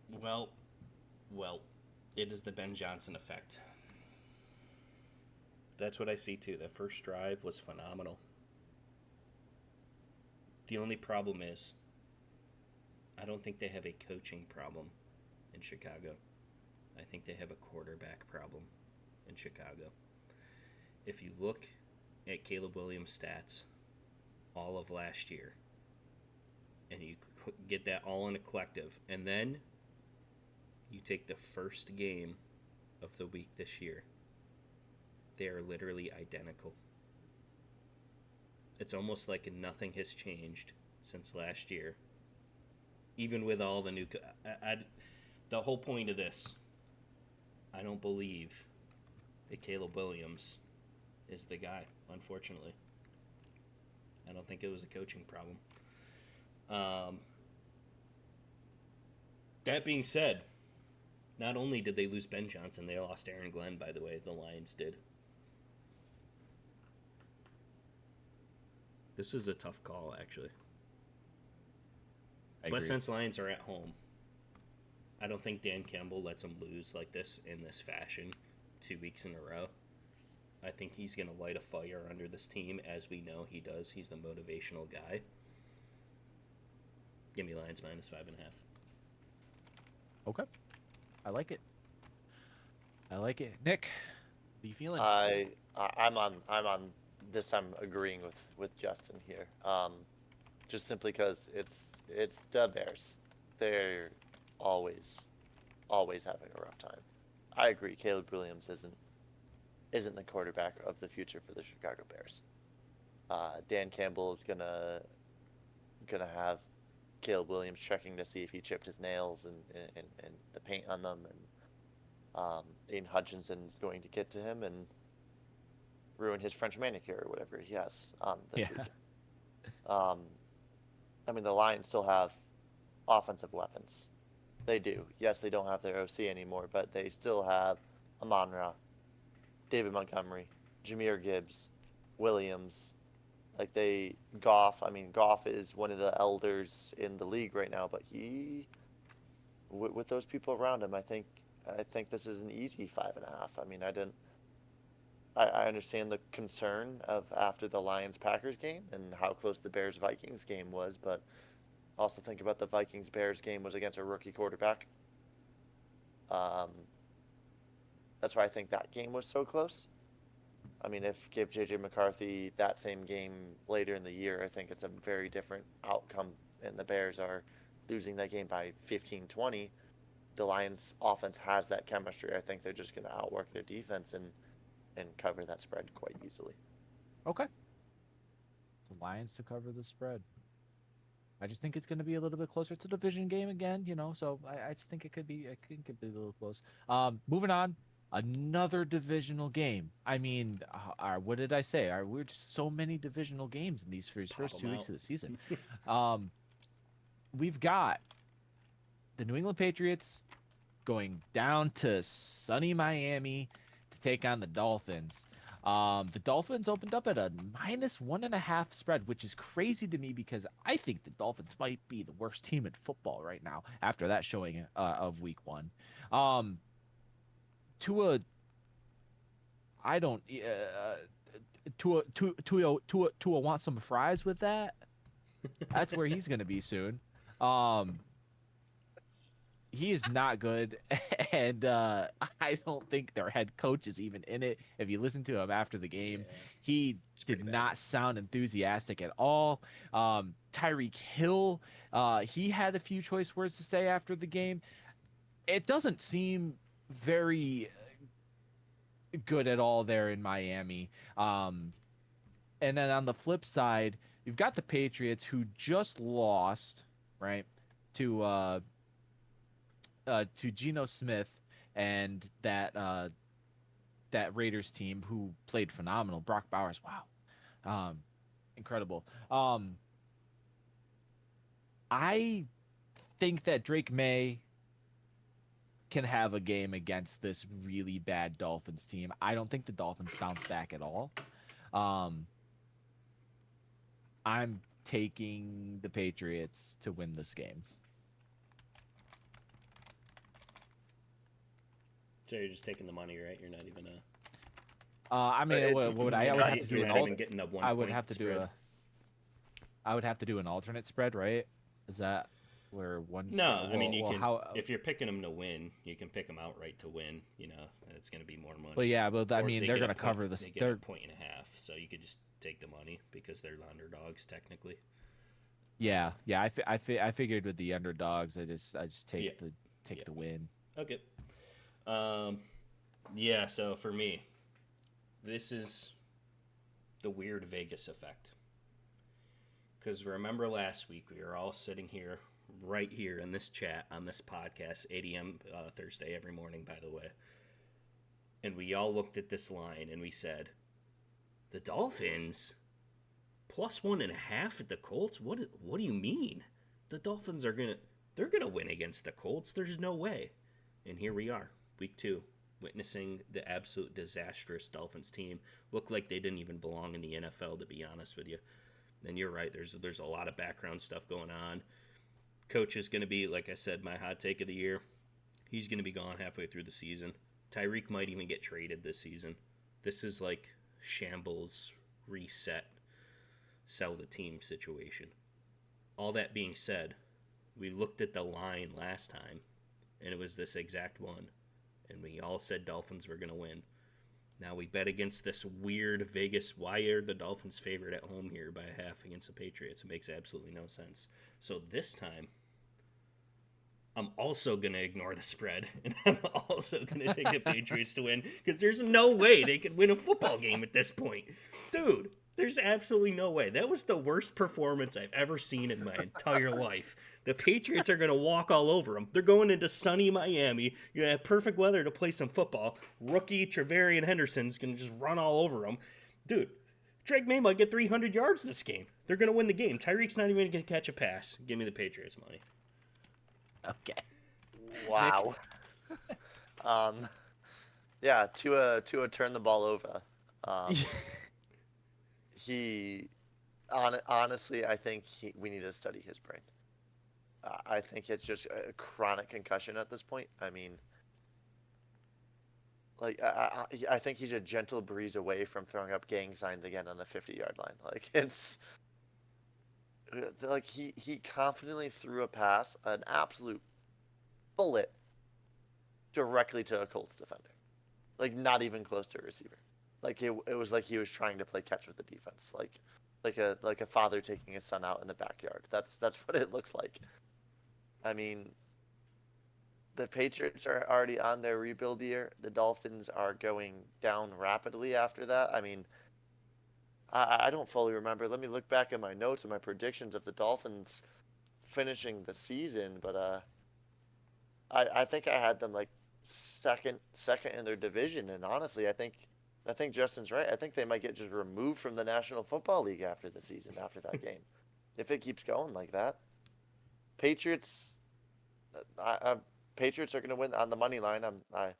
well, well. It is the Ben Johnson effect. That's what I see too. That first drive was phenomenal. The only problem is, I don't think they have a coaching problem in Chicago. I think they have a quarterback problem in Chicago. If you look at Caleb Williams' stats all of last year, and you get that all in a collective, and then you take the first game of the week this year, they are literally identical. It's almost like nothing has changed since last year. Even with all the new... the whole point of this, I don't believe that Caleb Williams is the guy, unfortunately. I don't think it was a coaching problem. That being said, not only did they lose Ben Johnson, they lost Aaron Glenn, by the way. The Lions did. This is a tough call, actually. But since Lions are at home, I don't think Dan Campbell lets them lose like this in this fashion 2 weeks in a row. I think he's going to light a fire under this team, as we know he does. He's the motivational guy. Give me Lions -5.5. Okay. I like it. Nick, what are you feeling? I'm on this. I'm agreeing with Justin here. Just simply because it's the Bears. They're always having a rough time. I agree. Caleb Williams isn't the quarterback of the future for the Chicago Bears. Dan Campbell is gonna have Caleb Williams checking to see if he chipped his nails and the paint on them, and Aiden Hutchinson's going to get to him and ruin his French manicure or whatever he has this weekend. I mean, the Lions still have offensive weapons. They do. Yes, they don't have their OC anymore, but they still have Amon-Ra, David Montgomery, Jahmyr Gibbs, Williams. Goff is one of the elders in the league right now, but with those people around him, I think this is an easy 5.5. I mean, I understand the concern of after the Lions-Packers game and how close the Bears-Vikings game was, but also think about the Vikings-Bears game was against a rookie quarterback. That's why I think that game was so close. I mean, give J.J. McCarthy that same game later in the year, I think it's a very different outcome, and the Bears are losing that game by 15-20. The Lions' offense has that chemistry. I think they're just going to outwork their defense and cover that spread quite easily. Okay. The Lions to cover the spread. I just think it's going to be a little bit closer. It's a division game again, so I just think it could be a little close. Moving on, another divisional game. I mean, what did I say? We're just so many divisional games in these first 2 weeks of the season. We've got the New England Patriots going down to sunny Miami to take on the Dolphins. The Dolphins opened up at a -1.5 spread, which is crazy to me because I think the Dolphins might be the worst team in football right now after that showing of week 1. Tua want some fries with that. That's where he's going to be soon. He is not good, and I don't think their head coach is even in it. If you listen to him after the game, he did not sound enthusiastic at all. Tyreek Hill, he had a few choice words to say after the game. It doesn't seem very good at all there in Miami. And then on the flip side, you've got the Patriots who just lost, right, to Geno Smith and that Raiders team who played phenomenal. Brock Bowers, wow, incredible. I think that Drake May can have a game against this really bad Dolphins team. I don't think the Dolphins bounce back at all. I'm taking the Patriots to win this game. So you're just taking the money, right? You're not even I mean, what would I would have to do an alternate. I would have to do an alternate spread, right? Is that where one? No, I mean if you're picking them to win, you can pick them outright to win. And it's going to be more money. But yeah, but I mean they're going to cover this. They get a 1.5, so you could just take the money because they're the underdogs technically. Yeah. I figured with the underdogs, I just take the win. Okay. Yeah, so for me, this is the weird Vegas effect. Because remember last week, we were all sitting here, right here in this chat, on this podcast, 8 a.m. Thursday every morning, by the way. And we all looked at this line and we said, the Dolphins +1.5 at the Colts? What do you mean? The Dolphins they're gonna win against the Colts. There's no way. And here we are. Week 2, witnessing the absolute disastrous Dolphins team. Looked like they didn't even belong in the NFL, to be honest with you. And you're right, there's a lot of background stuff going on. Coach is going to be, like I said, my hot take of the year. He's going to be gone halfway through the season. Tyreek might even get traded this season. This is like shambles, reset, sell the team situation. All that being said, we looked at the line last time, and it was this exact one. And we all said Dolphins were going to win. Now we bet against this weird Vegas. Why are the Dolphins favored at home here by 1/2 against the Patriots? It makes absolutely no sense. So this time, I'm also going to ignore the spread. And I'm also going to take the Patriots to win. Because there's no way they could win a football game at this point. Dude, There's absolutely no way. That was the worst performance I've ever seen in my entire life. The Patriots are going to walk all over them. They're going into sunny Miami. You're going to have perfect weather to play some football. Rookie Tre'Verian Henderson's going to just run all over them. Dude, Drake May might get 300 yards this game. They're going to win the game. Tyreek's not even going to catch a pass. Give me the Patriots money. Okay. Wow. Yeah, Tua turned the ball over. Honestly, I think we need to study his brain. I think it's just a chronic concussion at this point. I mean, like I think he's a gentle breeze away from throwing up gang signs again on the 50-yard line. Like it's like he confidently threw a pass, an absolute bullet, directly to a Colts defender. Like not even close to a receiver. Like it was like he was trying to play catch with the defense. Like a father taking his son out in the backyard. That's what it looks like. I mean, the Patriots are already on their rebuild year. The Dolphins are going down rapidly after that. I mean, I don't fully remember. Let me look back at my notes and my predictions of the Dolphins finishing the season, but I think I had them like second in their division, and honestly, I think Justin's right. I think they might get just removed from the National Football League after the season, after that game, if it keeps going like that. Patriots, Patriots are going to win on the money line. I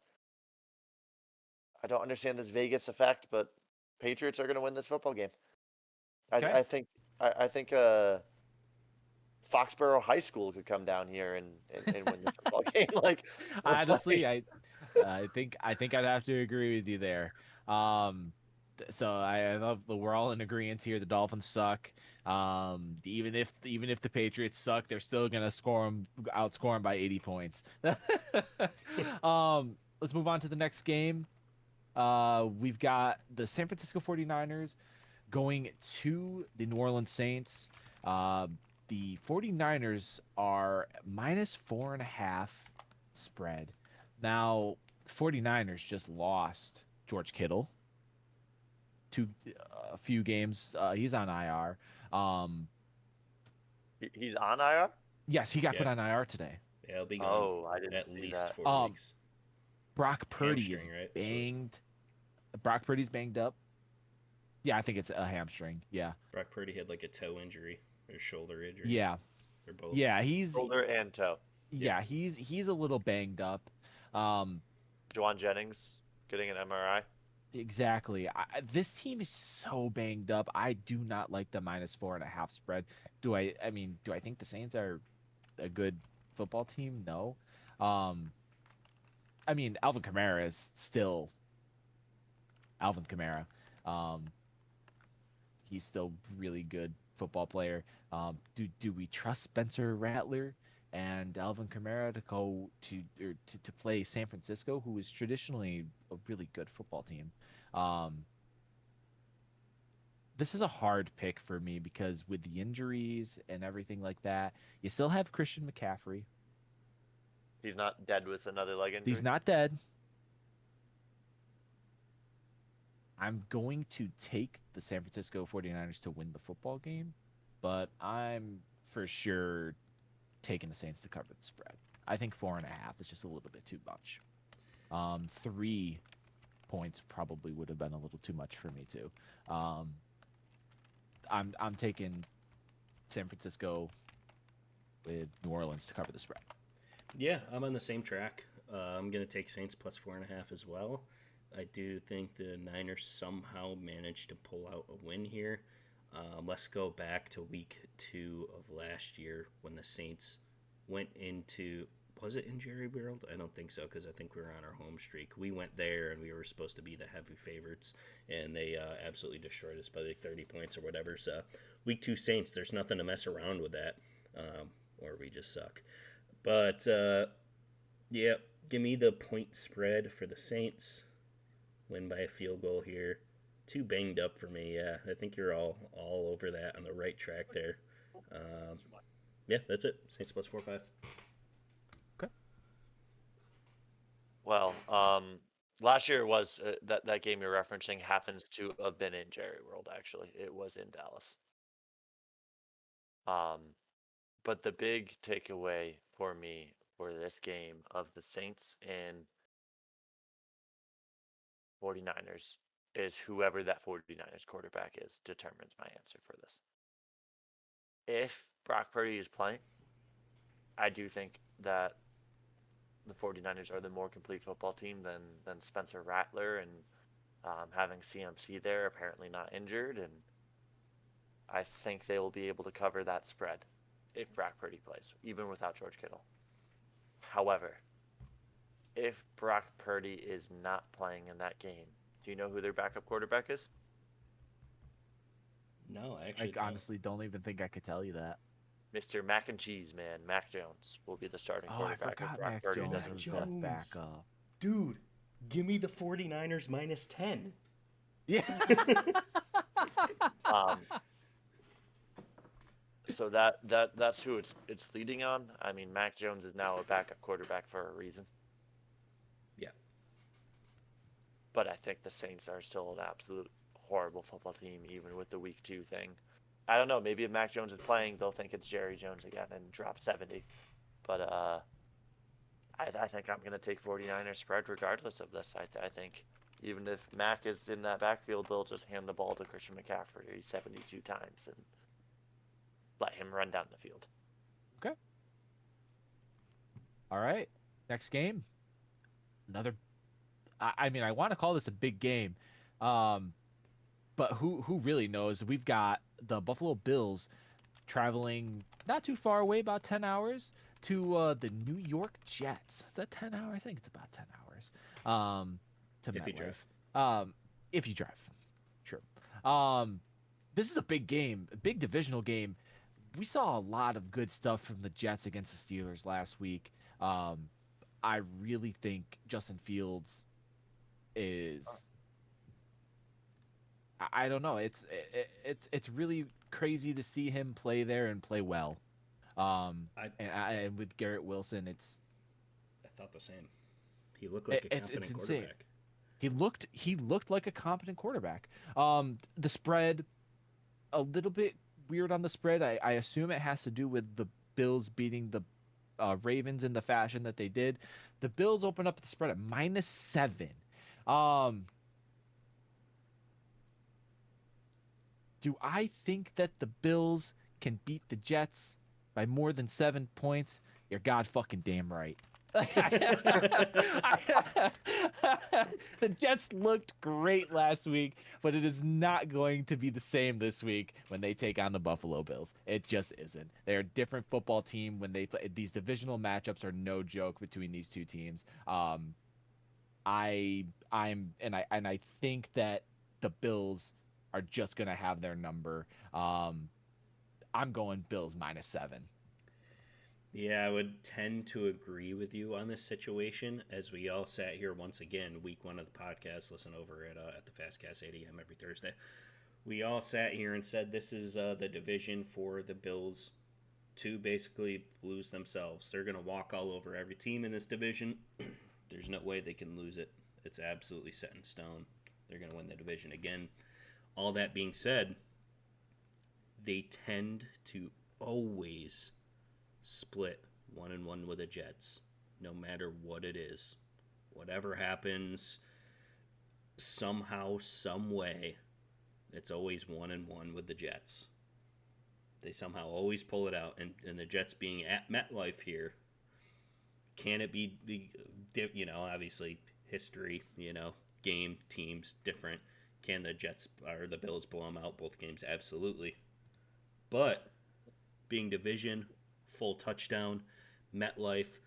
don't understand this Vegas effect, but Patriots are going to win this football game. Okay. I think Foxborough High School could come down here and win the football game. Like honestly, I think I'd have to agree with you there. So I love that we're all in agreement here. The Dolphins suck. Even if the Patriots suck, they're still gonna outscore them by 80 points. Let's move on to the next game. We've got the San Francisco 49ers going to the New Orleans Saints. The 49ers are -4.5 spread. Now, 49ers just lost George Kittle to a few games. He's on IR. He's on IR? Yes, he got put on IR today. Yeah, he'll be gone I didn't at see least that. 4 weeks. Brock Purdy is Hamstring, right? banged. Brock Purdy's banged up. Yeah, I think it's a hamstring. Yeah. Brock Purdy had like a toe injury or shoulder injury. Yeah. Or both. Yeah, he's shoulder and toe. Yeah, he's a little banged up. Juwan Jennings getting an MRI. Exactly. This team is so banged up. I do not like the -4.5 spread. Do I think the Saints are a good football team? No. I mean, Alvin Kamara is still Alvin Kamara. He's still really good football player. Do we trust Spencer Rattler and Alvin Kamara to go to play San Francisco, who is traditionally a really good football team? This is a hard pick for me because with the injuries and everything like that, you still have Christian McCaffrey. He's not dead with another leg injury. He's not dead. I'm going to take the San Francisco 49ers to win the football game, but I'm for sure taking the Saints to cover the spread. I think 4.5 is just a little bit too much. 3 points probably would have been a little too much for me too. I'm taking San Francisco with New Orleans to cover the spread. Yeah, I'm on the same track. I'm going to take Saints plus 4.5 as well. I do think the Niners somehow managed to pull out a win here. Let's go back to week 2 of last year when the Saints went into... Was it in Jerry World? I don't think so, because I think we were on our home streak. We went there, and we were supposed to be the heavy favorites, and they absolutely destroyed us by like 30 points or whatever. So week 2 Saints, there's nothing to mess around with that, or we just suck. But, yeah, give me the point spread for the Saints. Win by a field goal here. Too banged up for me, yeah. I think you're all over that, on the right track there. Yeah, that's it. Saints plus 4.5. Well, Last year was that game you're referencing happens to have been in Jerry World. Actually, it was in Dallas. But the big takeaway for me for this game of the Saints and 49ers is whoever that 49ers quarterback is determines my answer for this. If Brock Purdy is playing, I do think that the 49ers are the more complete football team than Spencer Rattler, and having CMC there, apparently not injured, and I think they will be able to cover that spread if Brock Purdy plays, even without George Kittle. However, if Brock Purdy is not playing in that game, do you know who their backup quarterback is? No, I actually, honestly don't even think I could tell you that. Mr. Mac and Cheese Man, Mac Jones, will be the starting Oh, I quarterback if forgot Brock Mac Purdy Jones doesn't was play. the backup. dude, give me the 49ers minus 10. Yeah. So that's who it's leading on. I mean, Mac Jones is now a backup quarterback for a reason. Yeah. But I think the Saints are still an absolute horrible football team, even with the week 2 thing. I don't know. Maybe if Mac Jones is playing, they'll think it's Jerry Jones again and drop 70. But I think I'm going to take 49ers spread regardless of this. I think even if Mac is in that backfield, they'll just hand the ball to Christian McCaffrey 72 times and let him run down the field. Okay. All right. Next game. Another. I mean, I want to call this a big game, but who really knows? We've got the Buffalo Bills traveling not too far away, about 10 hours, to the New York Jets. Is that 10 hours? I think it's about 10 hours. To If you MetLife. drive. If you drive, sure. This is a big game, a big divisional game. We saw a lot of good stuff from the Jets against the Steelers last week. I really think Justin Fields is. I don't know. It's really crazy to see him play there and play well. And with Garrett Wilson, I thought the same. He looked like a competent quarterback. He looked like a competent quarterback. The spread, a little bit weird on the spread. I assume it has to do with the Bills beating the Ravens in the fashion that they did. The Bills open up the spread at -7. Do I think that the Bills can beat the Jets by more than 7 points? You're god fucking damn right. The Jets looked great last week, but it is not going to be the same this week when they take on the Buffalo Bills. It just isn't. They're a different football team when they play. These divisional matchups are no joke between these two teams. I think that the Bills are just gonna have their number. I'm going Bills -7. Yeah, I would tend to agree with you on this situation as we all sat here once again, week 1 of the podcast, listen over at the Fastcast 8 a.m. every Thursday. We all sat here and said this is the division for the Bills to basically lose themselves. They're going to walk all over every team in this division. There's no way they can lose it. It's absolutely set in stone. They're going to win the division again. All that being said, they tend to always split 1-1 with the Jets, no matter what it is. Whatever happens, somehow, some way, it's always 1-1 with the Jets. They somehow always pull it out, and the Jets being at MetLife here, can it be obviously history, game, teams, different. Can the Jets or the Bills blow them out both games? Absolutely. But being division, full touchdown, MetLife,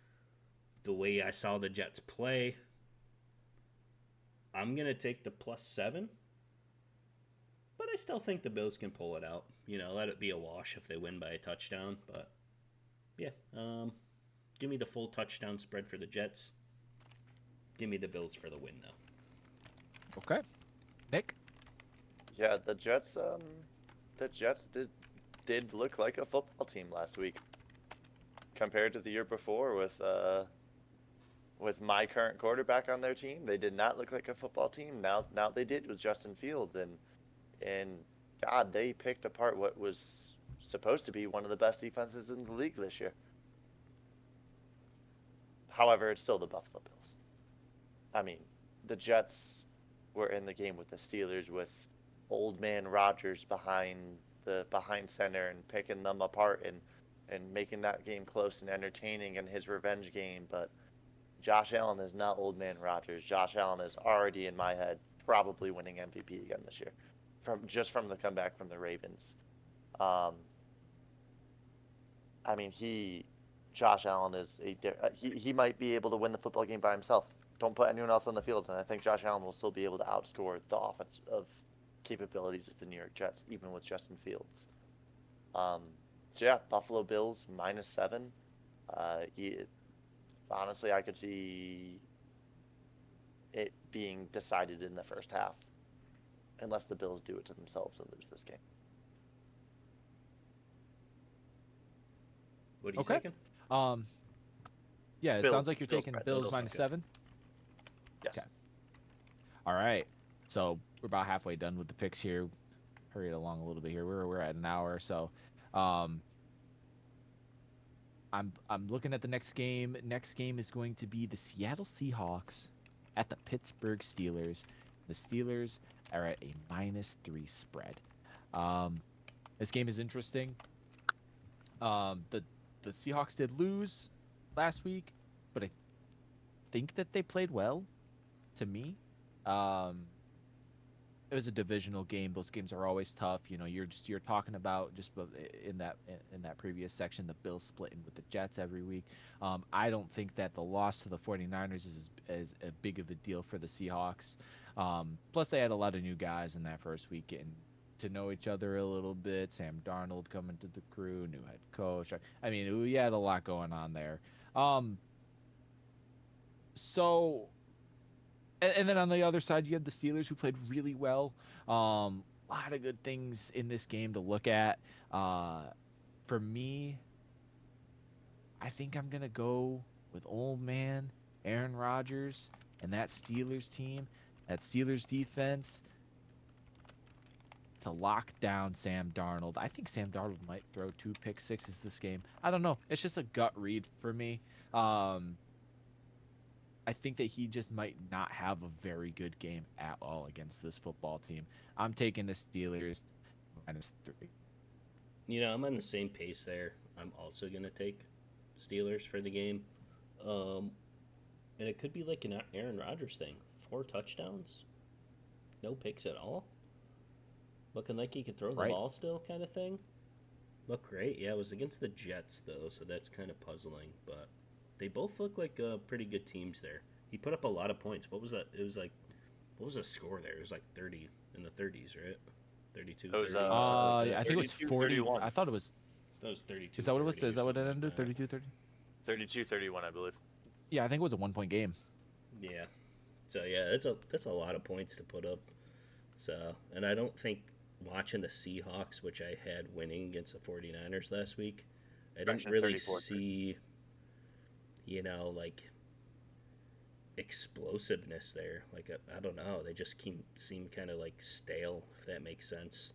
the way I saw the Jets play, I'm going to take the +7. But I still think the Bills can pull it out. Let it be a wash if they win by a touchdown. But, yeah, give me the full touchdown spread for the Jets. Give me the Bills for the win, though. Okay. Nick? Yeah, the Jets did look like a football team last week compared to the year before with with my current quarterback on their team, they did not look like a football team. Now they did with Justin Fields, and God, they picked apart what was supposed to be one of the best defenses in the league this year. However, it's still the Buffalo Bills. I mean, the Jets were in the game with the Steelers with old man Rodgers behind center and picking them apart and making that game close and entertaining in his revenge game. But Josh Allen is not old man Rodgers. Josh Allen is already in my head probably winning MVP again this year, from the comeback from the Ravens. I mean, Josh Allen is he might be able to win the football game by himself. Don't put anyone else on the field, and I think Josh Allen will still be able to outscore the offensive capabilities of the New York Jets, even with Justin Fields. So yeah, Buffalo Bills -7. Honestly, I could see it being decided in the first half, unless the Bills do it to themselves and lose this game. What are you Okay. taking? Yeah, it Bills- sounds like you're Bills taking spread. Bills Bills, -7. Yes. Okay. All right. So we're about halfway done with the picks here. Hurry it along a little bit here. We're at an hour, so I'm looking at the next game. Next game is going to be the Seattle Seahawks at the Pittsburgh Steelers. The Steelers are at a -3 spread. This game is interesting. The Seahawks did lose last week, but I think that they played well. To me, it was a divisional game. Those games are always tough. You know, you're talking about just in that previous section, the Bills splitting with the Jets every week. I don't think that the loss to the 49ers is as big of a deal for the Seahawks. Plus, they had a lot of new guys in that first week getting to know each other a little bit. Sam Darnold coming to the crew, new head coach. I mean, we had a lot going on there. So. And then on the other side, you had the Steelers, who played really well. A lot of good things in this game to look at. For me, I think I'm going to go with old man Aaron Rodgers and that Steelers team, that Steelers defense, to lock down Sam Darnold. I think Sam Darnold might throw 2 pick sixes this game. I don't know. It's just a gut read for me. I think that he just might not have a very good game at all against this football team. I'm taking the Steelers -3. You know, I'm on the same pace there. I'm also going to take Steelers for the game. And it could be like an Aaron Rodgers thing. 4 touchdowns, no picks at all. Looking like he could throw the ball still kind of thing. Looked great. Yeah, it was against the Jets, though, so that's kind of puzzling. But they both look like pretty good teams there. He put up a lot of points. What was that? It was like, what was the score there? It was like 30 in the 30s, right? 32. It was, 30, something like that. I think it was 32, 40. 31. I thought it was. That was 32. Is that what it was? 30 Is that what it something like ended? that. 32, 30? 32-31, I believe. Yeah, I think it was a 1-point game. Yeah. So yeah, that's a lot of points to put up. So, and I don't think watching the Seahawks, which I had winning against the 49ers last week, I didn't really see, you know, like explosiveness there. Like I don't know, they just seem kind of like stale, if that makes sense.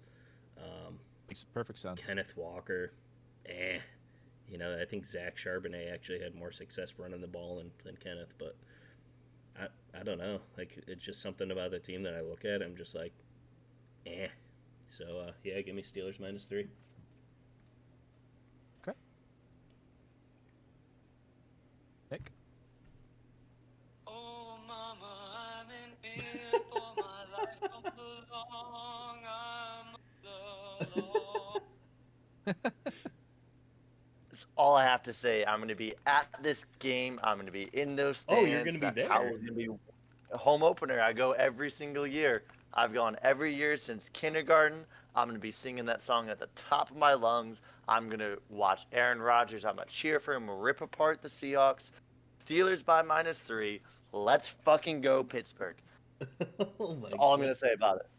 Makes perfect sense. Kenneth Walker, you know, I think Zach Charbonnet actually had more success running the ball than Kenneth, but I don't know. Like, it's just something about the team that I look at, I'm just like, So, yeah, give me Steelers -3. Okay. Nick? Oh, mama, I'm in fear for my life of the long arm of the law. That's all I have to say. I'm going to be at this game. I'm going to be in those stands. Oh, you're going to be That's there. How it's going to be a home opener. I go every single year. I've gone every year since kindergarten. I'm going to be singing that song at the top of my lungs. I'm going to watch Aaron Rodgers. I'm going to cheer for him, rip apart the Seahawks. Steelers by -3. Let's fucking go, Pittsburgh. Oh my That's all I'm God. going to say about it.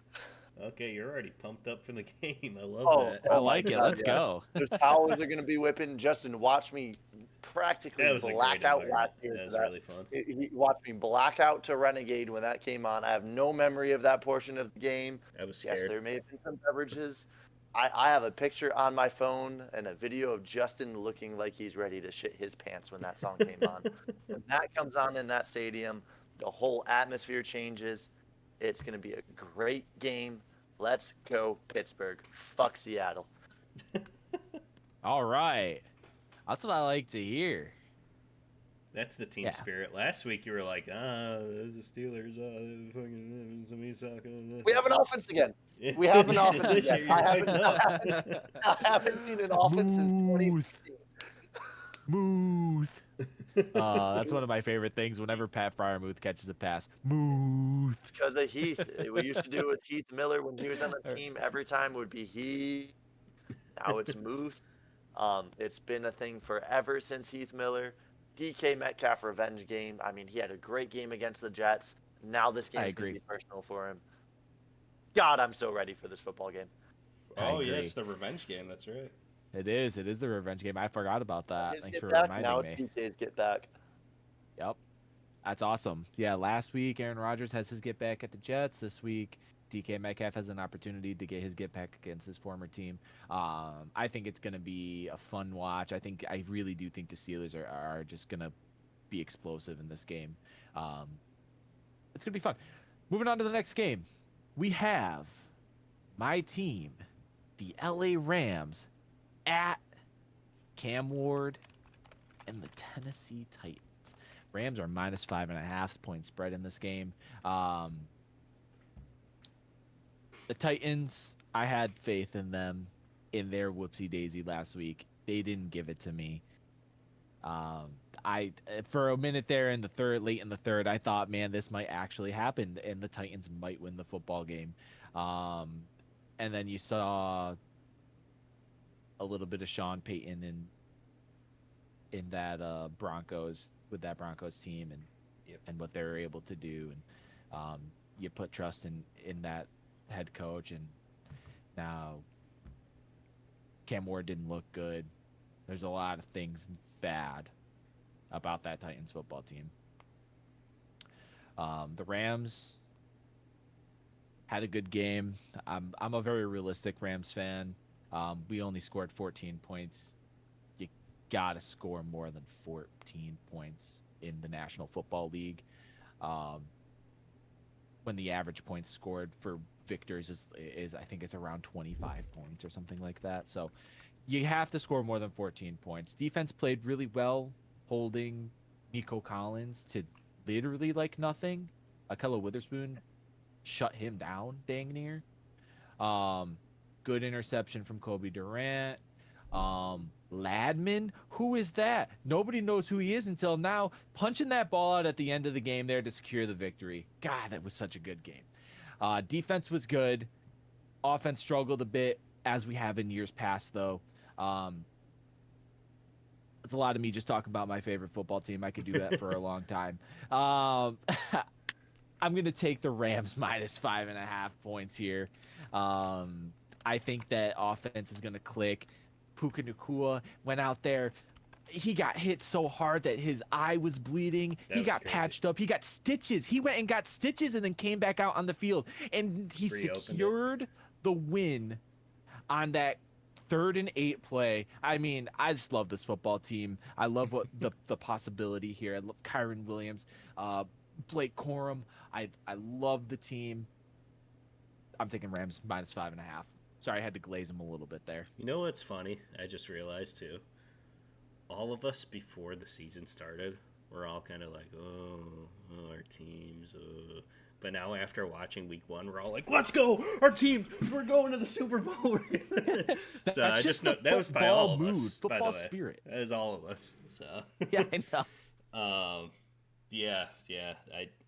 Okay, you're already pumped up for the game. I love Oh, that. I oh my like it. God, Let's yeah. go. Those towers are going to be whipping. Justin, watch me practically That was a black great out environment. last year That for was that. really fun. He watched me black out to Renegade when that came on. I have no memory of that portion of the game. I was Yes, scared. there may have been some beverages. I have a picture on my phone and a video of Justin looking like he's ready to shit his pants when that song came on. When that comes on in that stadium, the whole atmosphere changes. It's going to be a great game. Let's go, Pittsburgh. Fuck Seattle. All right. That's what I like to hear. That's the team Yeah. spirit. Last week you were like, the Steelers, fucking somebody suck. We have an offense again. We have an offense This again. year you're hyped up. I haven't seen an offense since 2016. Smooth. That's one of my favorite things whenever Pat Fryermuth catches a pass. Smooth. Because of Heath. We used to do it with Heath Miller when he was on the team. Every time would be Heath. Now it's Muth. It's been a thing forever since Heath Miller. DK Metcalf revenge game. I mean, he had a great game against the Jets. Now this game is going to be personal for him. God, I'm so ready for this football game. Oh, yeah, it's the revenge game. That's right. It is. It is the revenge game. I forgot about that. His Thanks get for back. reminding Now me. it's DK's get back. Yep. That's awesome. Yeah, last week Aaron Rodgers has his get back at the Jets. This week DK Metcalf has an opportunity to get his get back against his former team. I think it's going to be a fun watch. I really do think the Steelers are just going to be explosive in this game. It's going to be fun. Moving on to the next game. We have my team, the LA Rams, at Cam Ward and the Tennessee Titans. Rams are minus 5.5 point spread in this game. The Titans, I had faith in them in their whoopsie daisy last week. They didn't give it to me. I for a minute there in the third, late in the third, I thought, man, this might actually happen, and the Titans might win the football game. And then you saw a little bit of Sean Payton in that Broncos with that Broncos team and what they were able to do, and you put trust in that head coach, and now Cam Ward didn't look good. There's a lot of things bad about that Titans football team. The Rams had a good game. I'm a very realistic Rams fan. We only scored 14 points. You gotta score more than 14 points in the National Football League. When the average points scored for victors is I think it's around 25 points or something like that. So you have to score more than 14 points. Defense played really well, holding Nico Collins to literally like nothing. Akello Witherspoon shut him down dang near. Good interception from Kobe Durant. Ladman, who is that? Nobody knows who he is until now. Punching that ball out at the end of the game there to secure the victory. God, that was such a good game. Defense was good. Offense struggled a bit, as we have in years past, though. It's a lot of me just talking about my favorite football team. I could do that for a long time. I'm going to take the Rams minus 5.5 points here. I think that offense is going to click. Puka Nacua went out there. He got hit so hard that his eye was bleeding. He got patched up. He got stitches. He went and got stitches and then came back out on the field. And he secured the win on that 3rd and 8 play. I mean, I just love this football team. I love what the possibility here. I love Kyron Williams, Blake Corum. I love the team. I'm taking Rams minus 5.5. Sorry, I had to glaze him a little bit there. You know what's funny? I just realized too. All of us before the season started, we're all kind of like, oh our teams. But now after watching week 1, we're all like, let's go, our teams, we're going to the Super Bowl. So I just know that was by all of us. Football by the way. spirit. That is all of us. So yeah, I know. Yeah,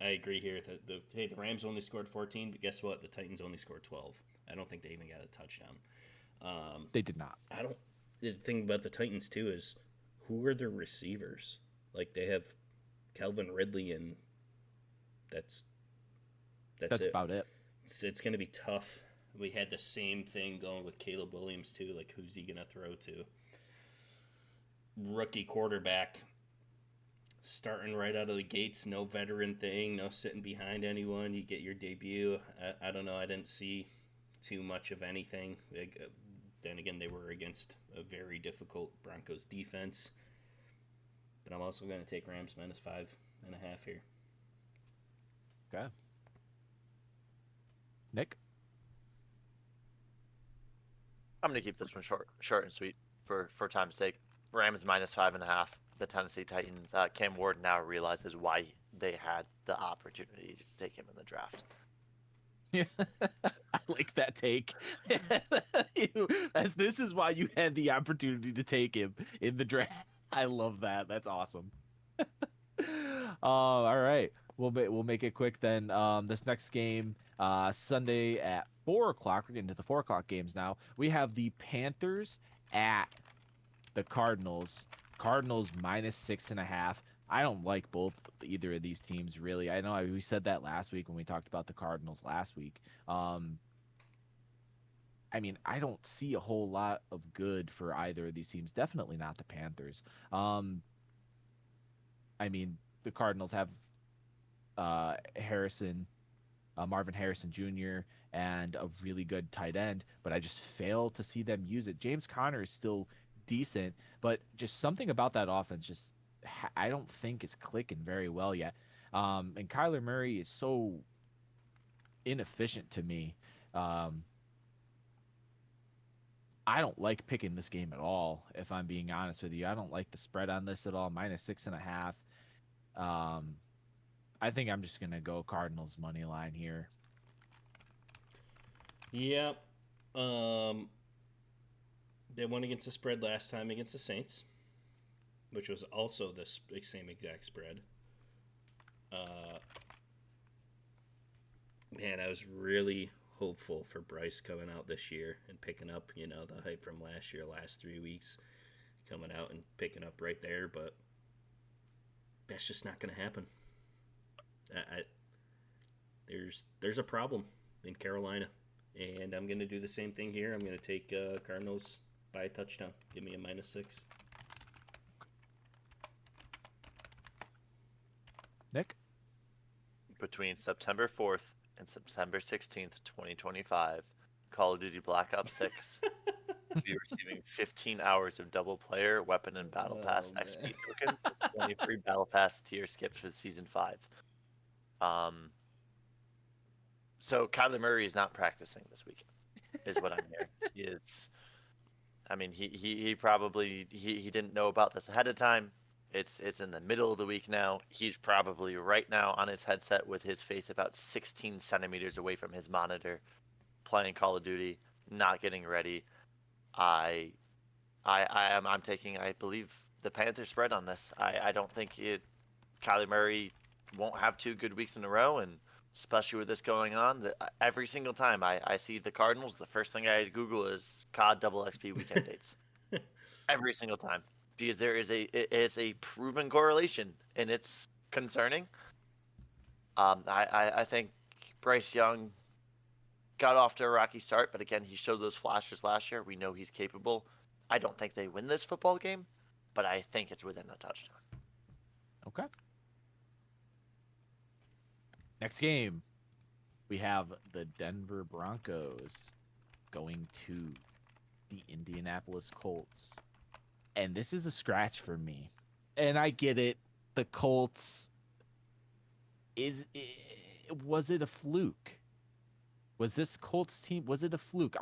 I agree here. The Rams only scored 14, but guess what? The Titans only scored 12. I don't think they even got a touchdown. They did not. The thing about the Titans too is who are their receivers? Like they have Calvin Ridley, and that's it. about it. It's going to be tough We had the same thing going with Caleb Williams too. Like, who's he gonna throw to? Rookie quarterback, starting right out of the gates. No veteran thing. No sitting behind anyone. You get your debut. I don't know. I didn't see too much of anything. Then again, they were against a very difficult Broncos defense. But I'm also going to take Rams -5.5 here. Okay. Nick? I'm gonna keep this one short and sweet for time's sake. Rams -5.5. The Tennessee Titans. Cam Ward now realizes why they had the opportunity to take him in the draft. Yeah, I like that take. This is why you had the opportunity to take him in the draft. I love that. That's awesome. All right, we'll make it quick then. This next game, Sunday at 4:00. We're getting to the 4:00 games now. We have the Panthers at the Cardinals. Cardinals -6.5. I don't like either of these teams really. I know we said that last week when we talked about the Cardinals last week. I mean, I don't see a whole lot of good for either of these teams. Definitely not the Panthers. I mean, the Cardinals have Marvin Harrison Jr. and a really good tight end, but I just fail to see them use it. James Conner is still decent, but just something about that offense just I don't think is clicking very well yet. And Kyler Murray is so inefficient to me. I don't like picking this game at all, if I'm being honest with you. I don't like the spread on this at all, -6.5. I think I'm just going to go Cardinals money line here. Yeah. They won against the spread last time against the Saints, which was also the same exact spread. Man, I was really hopeful for Bryce coming out this year and picking up, the hype from last year, last 3 weeks, coming out and picking up right there, but that's just not going to happen. There's a problem in Carolina, and I'm going to do the same thing here. I'm going to take Cardinals by a touchdown. Give me a -6. Nick? Between September 4th and September 16th, 2025, Call of Duty Black Ops 6 will be receiving 15 hours of double player, weapon, and battle pass XP tokens, and 23 battle pass tier skips for season 5. So Kyler Murray is not practicing this weekend, is what I'm hearing. He is. I mean, he probably he didn't know about this ahead of time. It's in the middle of the week now. He's probably right now on his headset with his face about 16 centimeters away from his monitor, playing Call of Duty, not getting ready. I'm taking, I believe, the Panthers spread on this. I don't think Kyler Murray won't have 2 good weeks in a row, and especially with this going on, every single time I see the Cardinals, the first thing I Google is COD double XP weekend dates. Every single time. Because there is a proven correlation, and it's concerning. I think Bryce Young got off to a rocky start, but again, he showed those flashes last year. We know he's capable. I don't think they win this football game, but I think it's within a touchdown. Okay. Next game, we have the Denver Broncos going to the Indianapolis Colts. And this is a scratch for me. And I get it. The Colts, was it a fluke? Was this Colts team, was it a fluke?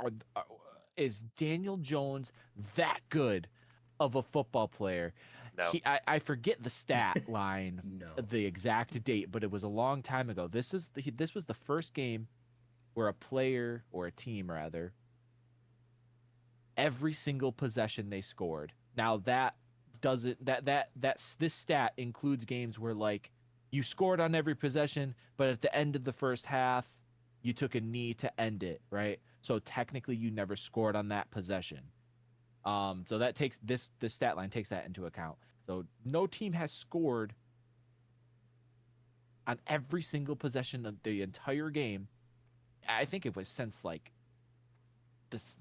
Is Daniel Jones that good of a football player? No. I forget the stat line, No. the exact date, but it was a long time ago. This was the first game where a player, or a team rather, every single possession they scored. Now this stat includes games where like you scored on every possession, but at the end of the first half, you took a knee to end it, right? So technically you never scored on that possession. So that takes this stat line takes that into account. So no team has scored on every single possession of the entire game. I think it was since like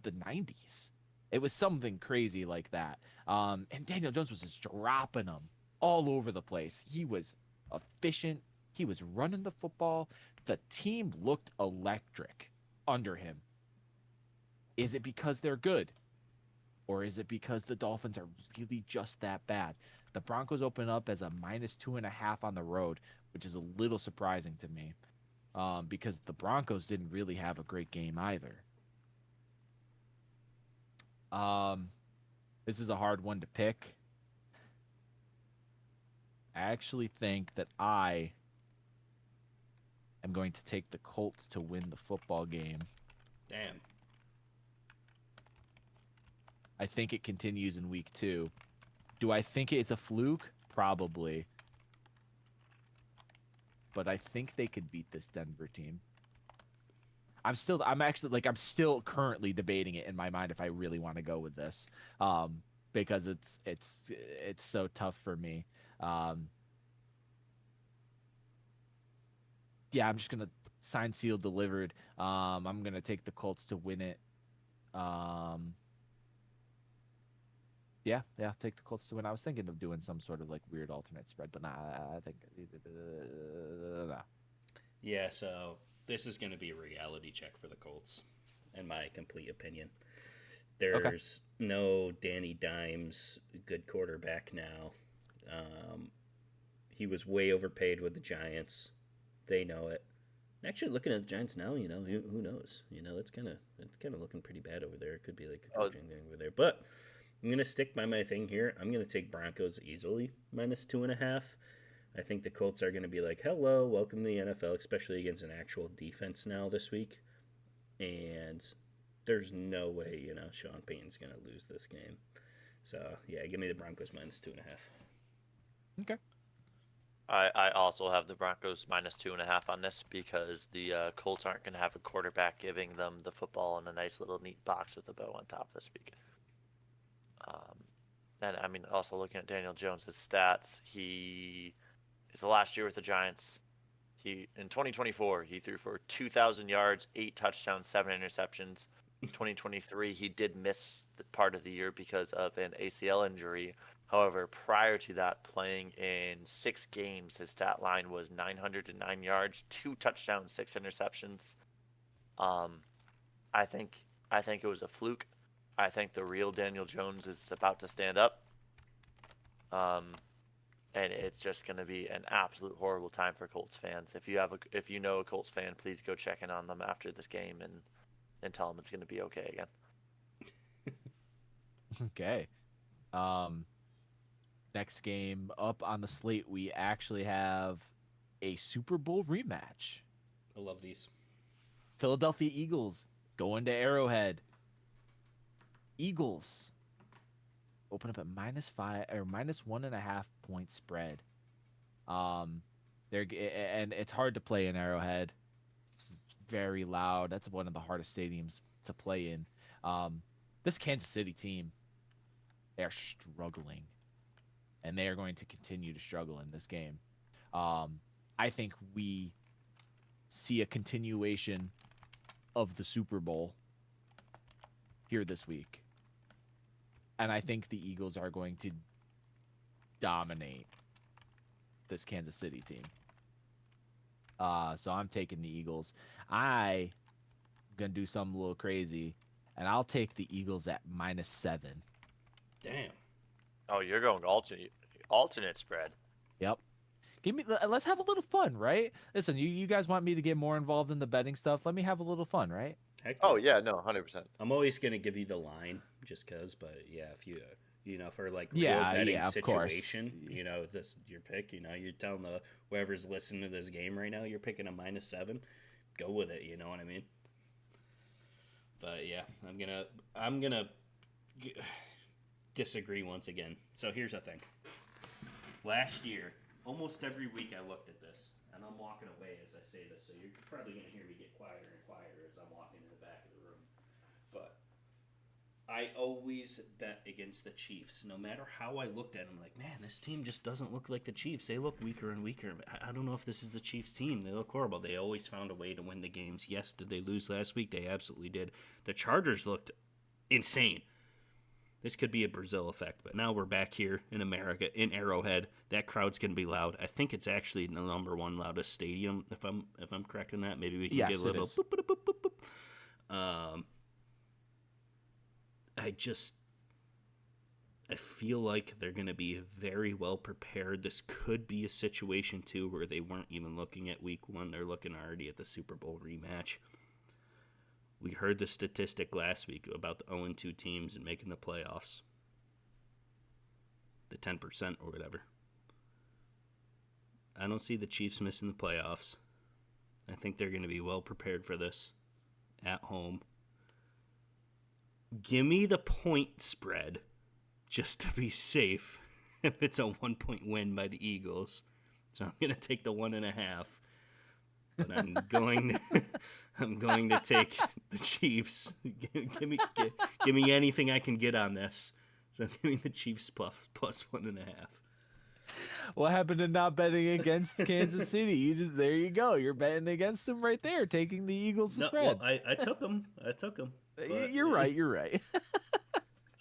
the 90s. It was something crazy like that. And Daniel Jones was just dropping them all over the place. He was efficient. He was running the football. The team looked electric under him. Is it because they're good? Or is it because the Dolphins are really just that bad? The Broncos open up as a -2.5 on the road, which is a little surprising to me, because the Broncos didn't really have a great game either. This is a hard one to pick. I actually think that I am going to take the Colts to win the football game. Damn. I think it continues in week 2. Do I think it's a fluke? Probably. But I think they could beat this Denver team. I'm still currently debating it in my mind if I really want to go with this, because it's so tough for me. Yeah, I'm just gonna sign, sealed, delivered. I'm gonna take the Colts to win it. Yeah, take the Colts to win. I was thinking of doing some sort of like weird alternate spread, but nah, I think nah. Yeah, so this is going to be a reality check for the Colts, in my complete opinion. There's no Danny Dimes, good quarterback now. He was way overpaid with the Giants. They know it. Actually, looking at the Giants now, who knows? It's kind of looking pretty bad over there. It could be like a coaching thing over there, but I'm going to stick by my thing here. I'm going to take Broncos easily, -2.5. I think the Colts are going to be like, hello, welcome to the NFL, especially against an actual defense now this week. And there's no way, Sean Payton's going to lose this game. So, yeah, give me the Broncos -2.5. Okay. I also have the Broncos -2.5 on this because the Colts aren't going to have a quarterback giving them the football in a nice little neat box with a bow on top this week. And I mean, also looking at Daniel Jones' stats, it's the last year with the Giants. In 2024, he threw for 2,000 yards, 8 touchdowns, 7 interceptions. 2023, he did miss the part of the year because of an ACL injury. However, prior to that, playing in 6 games, his stat line was 909 yards, 2 touchdowns, 6 interceptions. I think it was a fluke. I think the real Daniel Jones is about to stand up. And it's just going to be an absolute horrible time for Colts fans. If you know a Colts fan, please go check in on them after this game and tell them it's going to be okay again. Okay. Next game up on the slate, we actually have a Super Bowl rematch. I love these. Philadelphia Eagles going to Arrowhead. Eagles open up at -5 or -1.5 point spread. And it's hard to play in Arrowhead. Very loud. That's one of the hardest stadiums to play in. This Kansas City team, they are struggling, and they are going to continue to struggle in this game. I think we see a continuation of the Super Bowl here this week. And I think the Eagles are going to dominate this Kansas City team. So I'm taking the Eagles. I'm going to do something a little crazy, and I'll take the Eagles at -7. Damn. Oh, you're going alternate spread. Yep. Let's have a little fun, right? Listen, you guys want me to get more involved in the betting stuff? Let me have a little fun, right? Heck Oh, yeah, no, 100%. I'm always going to give you the line just because, but yeah, if you, for like real betting situation, this your pick, you're telling whoever's listening to this game right now, you're picking a -7, go with it, you know what I mean? But yeah, I'm going to disagree once again. So here's the thing. Last year, almost every week I looked at this, and I'm walking away as I say this, so you're probably going to hear me get quieter and quieter as I'm walking in the back of the room. But I always bet against the Chiefs. No matter how I looked at them, like, man, this team just doesn't look like the Chiefs. They look weaker and weaker. I don't know if this is the Chiefs team. They look horrible. They always found a way to win the games. Yes, did they lose last week? They absolutely did. The Chargers looked insane. This could be a Brazil effect, but now we're back here in America, in Arrowhead. That crowd's going to be loud. I think it's actually the number one loudest stadium, if I'm correct in that. Maybe we can Yes, get a little it is. boop, boop, boop, boop, boop. I feel like they're going to be very well prepared. This could be a situation, too, where they weren't even looking at week one. They're looking already at the Super Bowl rematch. We heard the statistic last week about the 0-2 teams and making the playoffs. The 10% or whatever. I don't see the Chiefs missing the playoffs. I think they're going to be well prepared for this at home. Give me the point spread just to be safe if it's a 1-point win by the Eagles. So I'm going to take the 1.5. But I'm going to take the Chiefs. Give me anything I can get on this. So give me the Chiefs plus 1.5. What happened to not betting against Kansas City? There you go. You're betting against them right there, taking the Eagles to spread. Well, I took them. You're right.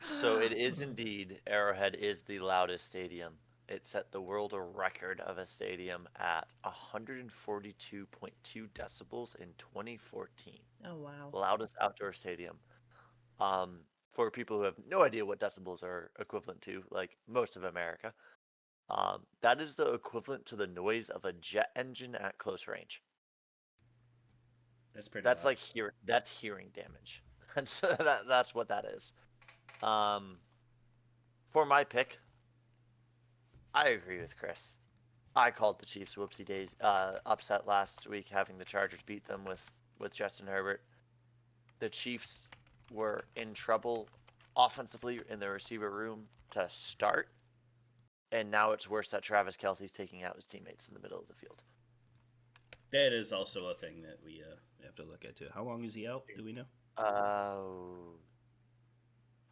So it is indeed, Arrowhead is the loudest stadium. It set the world record of a stadium at 142.2 decibels in 2014. Oh, wow. Loudest outdoor stadium. For people who have no idea what decibels are equivalent to, like most of America, that is the equivalent to the noise of a jet engine at close range. That's pretty. That's loud. like that's hearing damage. And so that's what that is. For my pick, I agree with Chris. I called the Chiefs whoopsie days upset last week, having the Chargers beat them with Justin Herbert. The Chiefs were in trouble offensively in the receiver room to start, and now it's worse that Travis Kelce's taking out his teammates in the middle of the field. That is also a thing that we have to look at too. How long is he out? Do we know?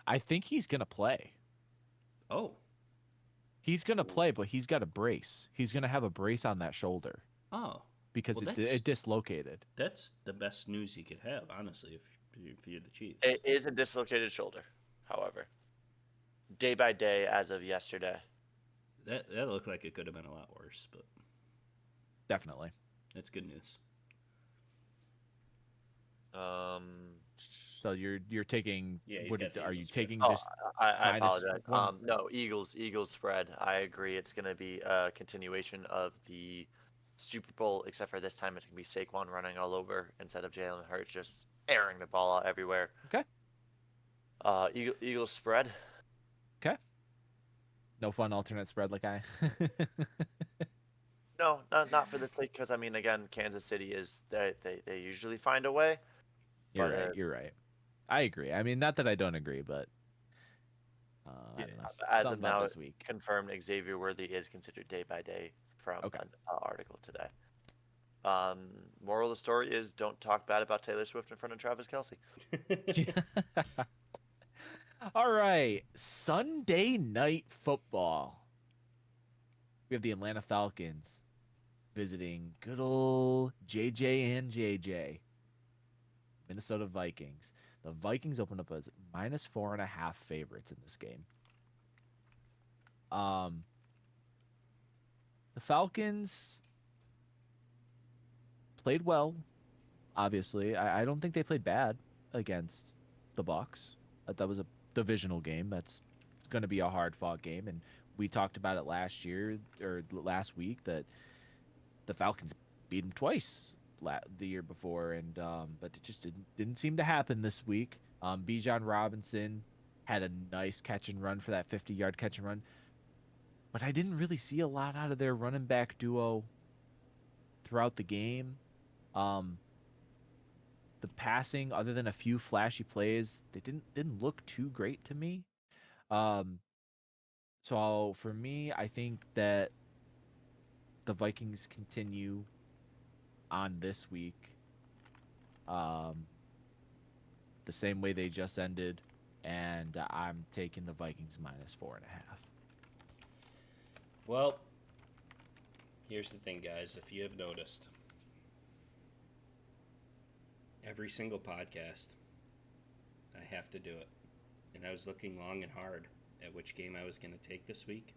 I think he's gonna play. Oh. He's gonna play, but he's got a brace. He's gonna have a brace on that shoulder. Oh. Because Well, it dislocated. That's the best news you could have, honestly, if you're the Chiefs. It is a dislocated shoulder, however. Day by day, as of yesterday. That looked like it could have been a lot worse, but Definitely. that's good news. So you're taking. Yeah, he's What got the are you Eagles spread. taking? Oh, Just I minus apologize. one? No, Eagles spread. I agree. It's going to be a continuation of the Super Bowl, except for this time it's going to be Saquon running all over instead of Jalen Hurts just airing the ball out everywhere. Okay. Eagles spread. Okay. No fun alternate spread like I. No, not for this week because I mean, again, Kansas City is they usually find a way. You're But, right. You're right. I agree. I mean, not that I don't agree, but I don't know. as Something of about now, this week. confirmed Xavier Worthy is considered day by day from Okay. an article today. Moral of the story is don't talk bad about Taylor Swift in front of Travis Kelce. All right, Sunday night football. We have the Atlanta Falcons visiting good old JJ and JJ. Minnesota Vikings. The Vikings open up as -4.5 favorites in this game. The Falcons played well, obviously. I don't think they played bad against the Bucs. That was a divisional game. That's going to be a hard-fought game, and we talked about it last week that the Falcons beat them twice the year before, and but it just didn't seem to happen this week. Bijan Robinson had a nice catch and run for that 50-yard catch and run, but I didn't really see a lot out of their running back duo throughout the game. The passing, other than a few flashy plays, they didn't look too great to me. So for me, I think that the Vikings continue on this week, the same way they just ended and I'm taking the Vikings -4.5. Well, here's the thing, guys. If you have noticed, every single podcast, I have to do it. And I was looking long and hard at which game I was going to take this week,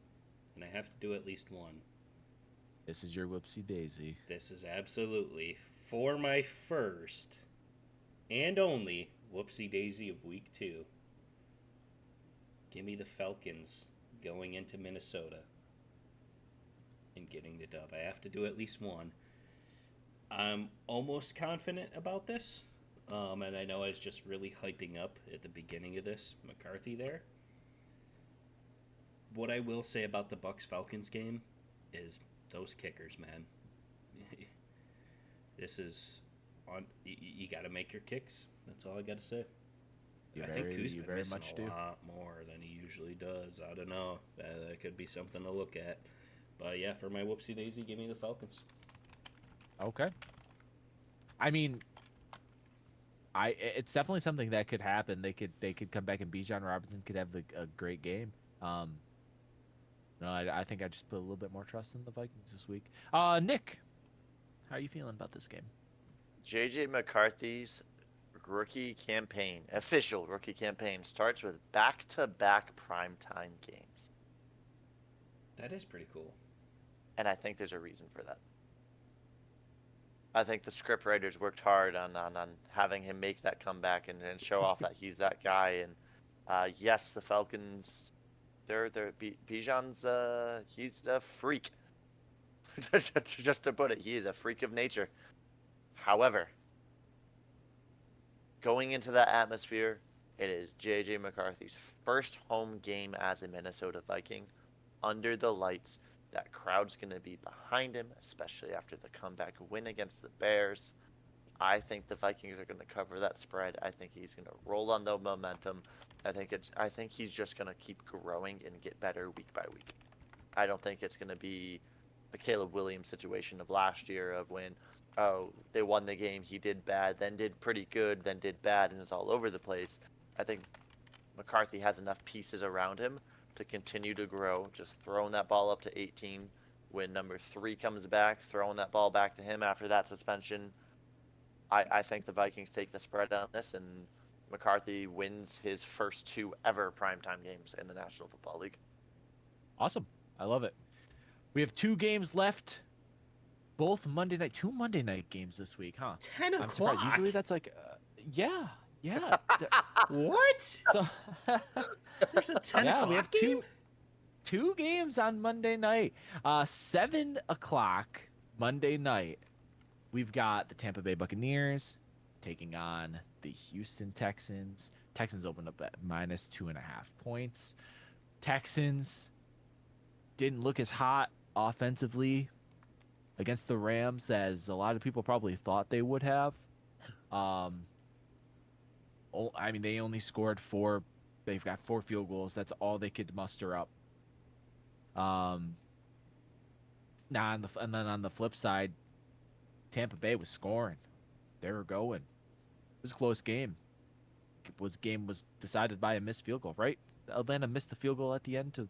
and I have to do at least one. This is your whoopsie daisy. This is absolutely for my first and only whoopsie daisy of week 2. Give me the Falcons going into Minnesota and getting the dub. I have to do at least one. I'm almost confident about this. And I know I was just really hyping up at the beginning of this McCarthy there. What I will say about the Bucks-Falcons game is those kickers, man. This is on. You got to make your kicks. That's all I got to say. I think Kuz's been missing a lot more than he usually does. I don't know. That could be something to look at. But yeah, for my whoopsie daisy, give me the Falcons. Okay. I mean, it's definitely something that could happen. They could come back and Bijan Robinson could have a great game. No, I think I just put a little bit more trust in the Vikings this week. Nick, how are you feeling about this game? JJ McCarthy's rookie campaign, official rookie campaign, starts with back-to-back primetime games. That is pretty cool. And I think there's a reason for that. I think the script writers worked hard on having him make that comeback and show off that he's that guy. And yes, the Falcons, Bijan's he's a freak. Just to put it, he is a freak of nature. However, going into that atmosphere, it is J.J. McCarthy's first home game as a Minnesota Viking under the lights. That crowd's going to be behind him, especially after the comeback win against the Bears. I think the Vikings are going to cover that spread. I think he's going to roll on the momentum. I think he's just going to keep growing and get better week by week. I don't think it's going to be the Caleb Williams situation of last year of when, they won the game, he did bad, then did pretty good, then did bad, and it's all over the place. I think McCarthy has enough pieces around him to continue to grow, just throwing that ball up to 18 when number 3 comes back, throwing that ball back to him after that suspension. I think the Vikings take the spread on this, and McCarthy wins his first 2 ever primetime games in the National Football League. Awesome. I love it. We have 2 games left, both Monday night. 2 Monday night games this week, huh? 10 o'clock? I'm surprised. Usually that's like, yeah. What? So There's a 10 o'clock we have game? two games on Monday night. 7 o'clock Monday night. We've got the Tampa Bay Buccaneers taking on the Houston Texans. Texans opened up at -2.5 points. Texans didn't look as hot offensively against the Rams as a lot of people probably thought they would have. I mean, they only scored 4. They've got 4 field goals. That's all they could muster up. And then on the flip side, Tampa Bay was scoring. They were going. It was a close game. Game was decided by a missed field goal, right? Atlanta missed the field goal at the end to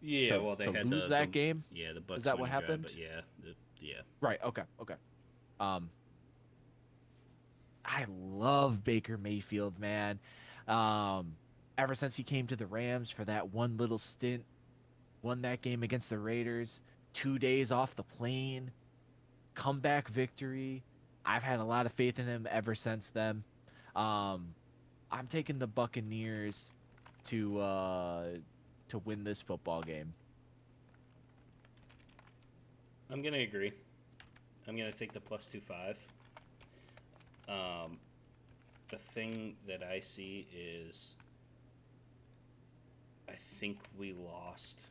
they had lose that game. Yeah, the Bucks. Is that what happened? But yeah. Right. Okay. I love Baker Mayfield, man. Ever since he came to the Rams for that one little stint, won that game against the Raiders, 2 days off the plane, comeback victory. I've had a lot of faith in him ever since then. I'm taking the Buccaneers to win this football game. I'm gonna agree. I'm gonna take the +2.5. The thing that I see is I think we lost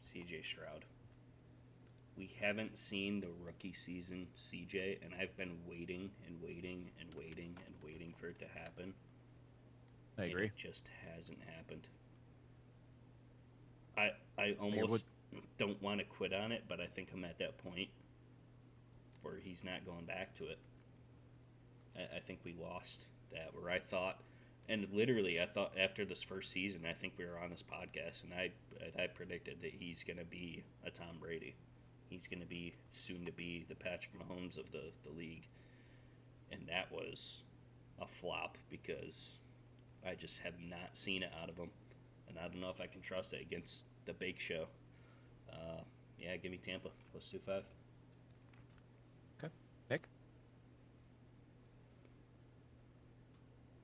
CJ Stroud. We haven't seen the rookie season CJ, and I've been waiting and waiting and waiting and waiting for it to happen. I agree. It just hasn't happened. I almost don't want to quit on it, but I think I'm at that point where he's not going back to it. I think we lost that, where I thought, And literally, I thought after this first season, I think we were on this podcast, and I predicted that he's going to be a Tom Brady. He's going to be soon to be the Patrick Mahomes of the league. And that was a flop because I just have not seen it out of him. And I don't know if I can trust it against the Bake Show. Yeah, give me Tampa. Let's do 5. Okay. Nick?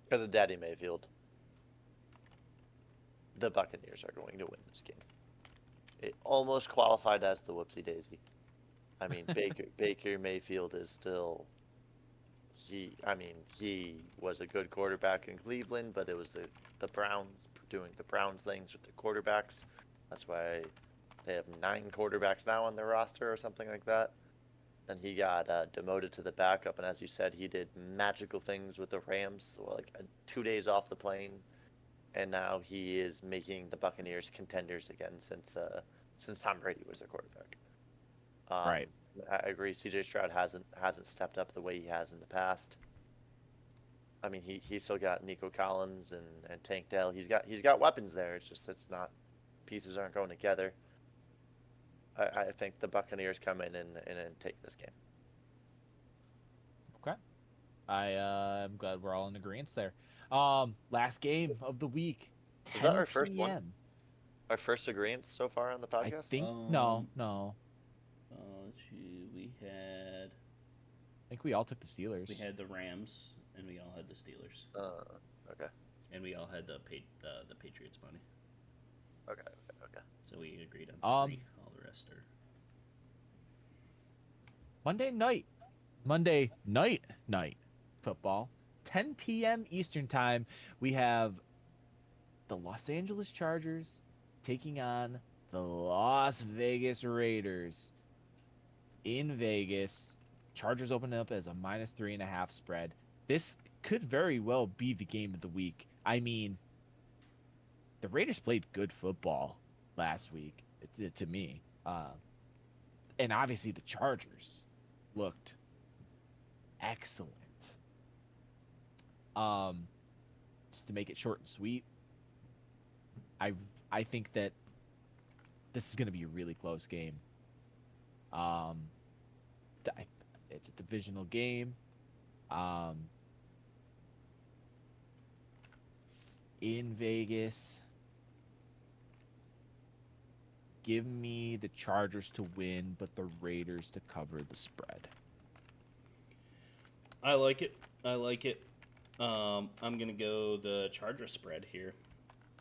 Because of Daddy Mayfield, the Buccaneers are going to win this game. It almost qualified as the whoopsie daisy. I mean, Baker Mayfield is still he was a good quarterback in Cleveland, but it was the Browns doing the Browns things with the quarterbacks. That's why they have 9 quarterbacks now on their roster or something like that. And he got demoted to the backup, and as you said, he did magical things with the Rams, like 2 days off the plane, and now he is making the Buccaneers contenders again since Tom Brady was their quarterback. Right. I agree. CJ Stroud hasn't stepped up the way he has in the past. I mean, he still got Nico Collins and Tank Dell. He's got weapons there. It's just pieces aren't going together. I think the Buccaneers come in and take this game. Okay. I'm glad we're all in agreement there. Last game of the week. Is that our 10 first one? p.m. Our first agreement so far on the I podcast? think no. We had I think we all took the Steelers. we had the Rams, and we all had the Steelers, Okay. and we all had the Patriots money. Okay. So we agreed on 3. All the rest are Monday night football, 10 p.m. Eastern time. We have the Los Angeles Chargers taking on the Las Vegas Raiders in Vegas. Chargers open up as a -3.5 spread. This could very well be the game of the week. I mean, the Raiders played good football last week, to me. And obviously the Chargers looked excellent. Just to make it short and sweet, I think that this is going to be a really close game. It's a divisional game. In Vegas. Give me the Chargers to win, but the Raiders to cover the spread. I like it. I'm going to go the Chargers spread here.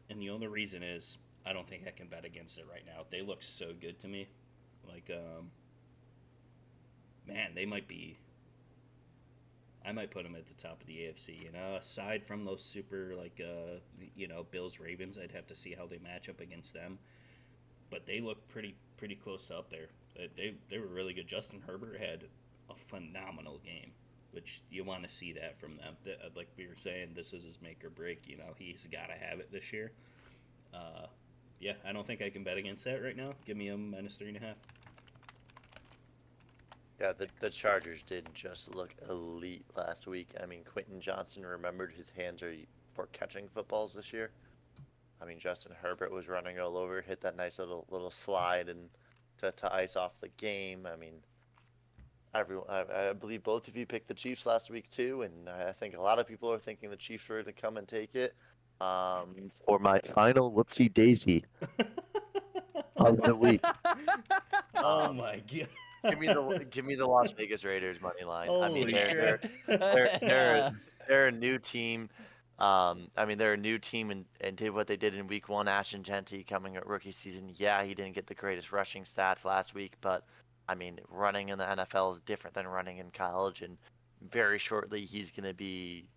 And the only reason is I don't think I can bet against it right now. They look so good to me. Like, man, they might be... I might put them at the top of the AFC. You know, aside from those super, like, Bills-Ravens, I'd have to see how they match up against them. But they look pretty close to up there. They were really good. Justin Herbert had a phenomenal game, which you want to see that from them. Like we were saying, this is his make or break. You know, he's got to have it this year. Yeah, I don't think I can bet against that right now. Give me a -3.5. Yeah, the Chargers did just look elite last week. I mean, Quentin Johnson remembered his hands are for catching footballs this year. I mean, Justin Herbert was running all over, hit that nice little slide and to ice off the game. I mean, everyone, I believe both of you picked the Chiefs last week too, and I think a lot of people are thinking the Chiefs were to come and take it. For my final whoopsie daisy of the week. Oh my god! Give me the Las Vegas Raiders money line. I mean, Holy they're a new team. I mean, they're a new team and did what they did in week 1. Ashton Genty coming at rookie season. Yeah, he didn't get the greatest rushing stats last week, but I mean, running in the NFL is different than running in college, and very shortly he's going to be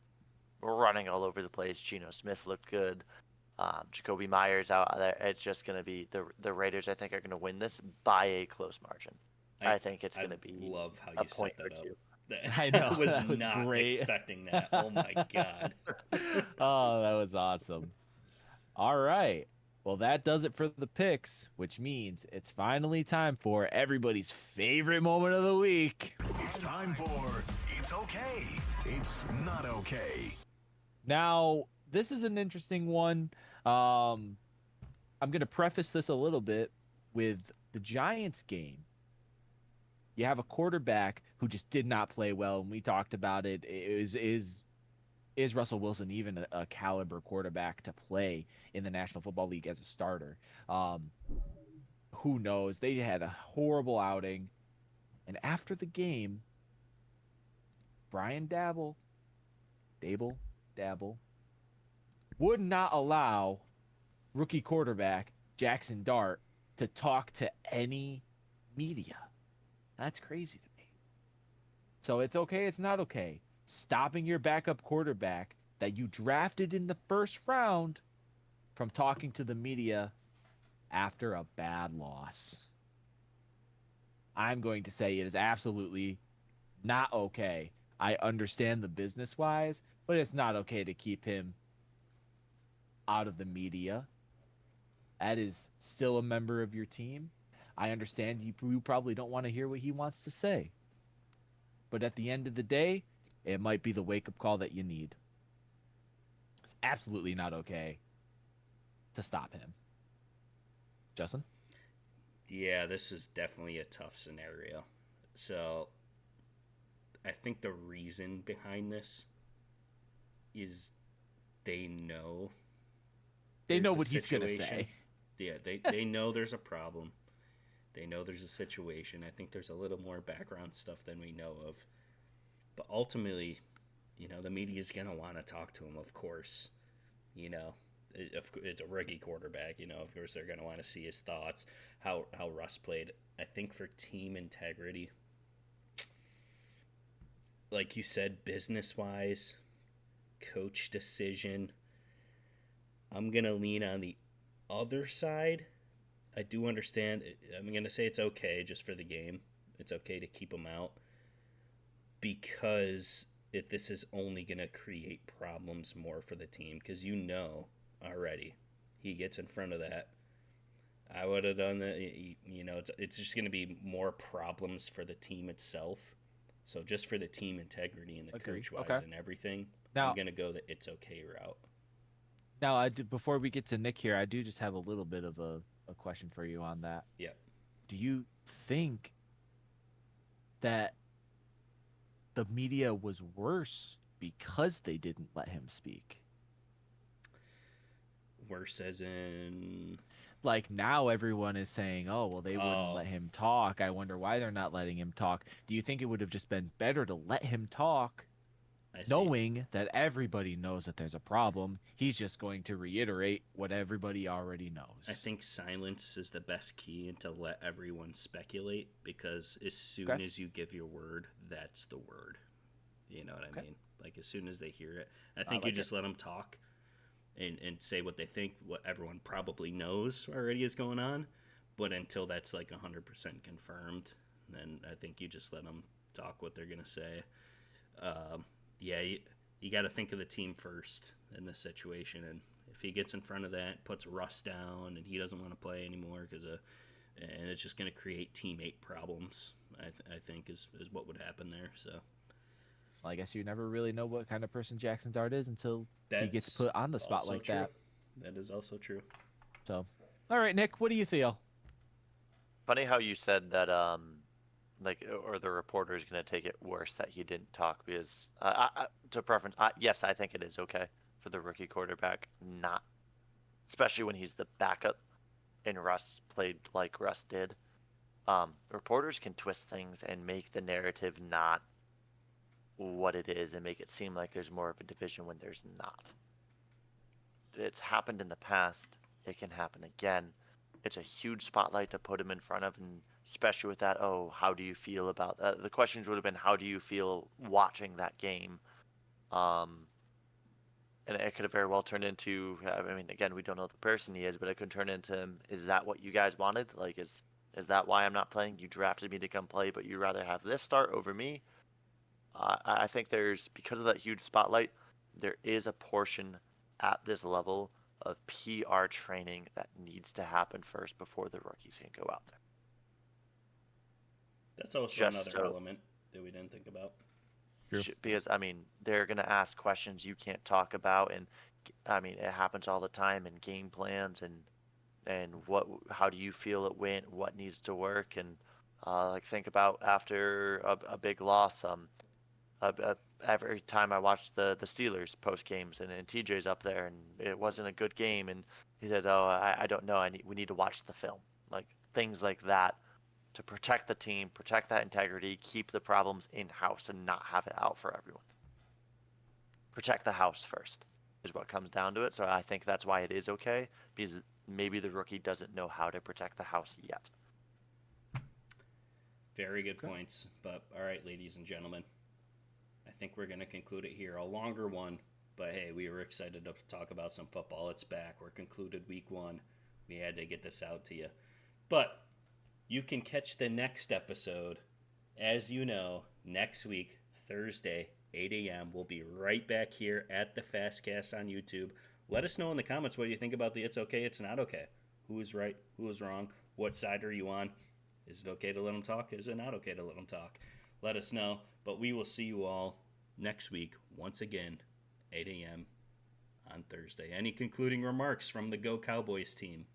running all over the place. Geno Smith looked good. Jacoby Myers out there. It's just going to be the Raiders. I think are going to win this by a close margin. I think it's going to be love how a you point set or that up. two. I know, I was that was not great. expecting that. Oh my god. Oh, that was awesome. All right. Well, that does it for the picks, which means it's finally time for everybody's favorite moment of the week. It's time for It's Okay. It's Not Okay. Now, this is an interesting one. I'm going to preface this a little bit with the Giants game. You have a quarterback who just did not play well, and we talked about it. Is Russell Wilson even a caliber quarterback to play in the National Football League as a starter? Who knows? They had a horrible outing, and after the game, Brian Dabble, would not allow rookie quarterback Jackson Dart to talk to any media. That's crazy to me. So it's okay, it's not okay. Stopping your backup quarterback that you drafted in the first round from talking to the media after a bad loss. I'm going to say it is absolutely not okay. I understand the business wise, but it's not okay to keep him out of the media. That is still a member of your team. I understand you probably don't want to hear what he wants to say. But at the end of the day, it might be the wake-up call that you need. It's absolutely not okay to stop him. Justin? Yeah, this is definitely a tough scenario. So, I think the reason behind this is they know They know there's a what he's going to situation. say. Yeah, they know there's a problem. They know there's a situation. I think there's a little more background stuff than we know of. But ultimately, the media's going to want to talk to him, of course. It's a rookie quarterback, of course they're going to want to see his thoughts, how Russ played. I think for team integrity, like you said, business-wise, coach decision, I'm going to lean on the other side. I do understand. I'm going to say it's okay just for the game. It's okay to keep him out because this is only going to create problems more for the team because already he gets in front of that. I would have done that. It's just going to be more problems for the team itself. So just for the team integrity and the coach-wise and everything, I'm going to go the it's okay route. Now, before we get to Nick here, I do just have a little bit of a question for you on that. Yeah. Do you think that the media was worse because they didn't let him speak? Worse as in... Like now everyone is saying, oh, well, they wouldn't let him talk. I wonder why they're not letting him talk. Do you think it would have just been better to let him talk, knowing that everybody knows that there's a problem? He's just going to reiterate what everybody already knows. I think silence is the best key and to let everyone speculate because as soon as you give your word, that's the word. You know what I mean? Like as soon as they hear it, I think you just let them talk. And say what they think, what everyone probably knows already is going on. But until that's like 100% confirmed, then I think you just let them talk what they're going to say. You got to think of the team first in this situation. And if he gets in front of that, puts Russ down, and he doesn't want to play anymore and it's just going to create teammate problems, I think is what would happen there. So. Well, I guess you never really know what kind of person Jackson Dart is until he gets put on the spot like that. That is also true. So, all right, Nick, what do you feel? Funny how you said that, or the reporter is going to take it worse that he didn't talk because, yes, I think it is okay for the rookie quarterback not, especially when he's the backup and Russ played like Russ did. Reporters can twist things and make the narrative not what it is and make it seem like there's more of a division when there's not. It's happened in the past. It can happen again. It's a huge spotlight to put him in front of, and especially with that, how do you feel about that? The questions would have been, how do you feel watching that game? And it could have very well turned into, again, we don't know the person he is, but it could turn into, is that what you guys wanted? Like, is that why I'm not playing? You drafted me to come play, but you'd rather have this start over me? I think because of that huge spotlight, there is a portion at this level of PR training that needs to happen first before the rookies can go out there. That's also another element that we didn't think about. True. Because, they're going to ask questions you can't talk about, and I mean, it happens all the time in game plans and how do you feel it went, what needs to work, and like think about after a big loss. Every time I watch the Steelers post games and TJ's up there and it wasn't a good game and he said, "Oh, I don't know. We need to watch the film." Like things like that to protect the team, protect that integrity, keep the problems in house and not have it out for everyone. Protect the house first is what comes down to it. So I think that's why it is okay, because maybe the rookie doesn't know how to protect the house yet. Very good points. But all right, ladies and gentlemen, I think we're going to conclude it here. A longer one, but hey, we were excited to talk about some football. It's back. We're concluded week 1. We had to get this out to you. But you can catch the next episode, as you know, next week, Thursday, 8 a.m. We'll be right back here at the Fastcast on YouTube. Let us know in the comments what you think about the It's Okay, It's Not Okay. Who is right? Who is wrong? What side are you on? Is it okay to let them talk? Is it not okay to let them talk? Let us know. But we will see you all next week, once again, 8 a.m. on Thursday. Any concluding remarks from the Go Cowboys team?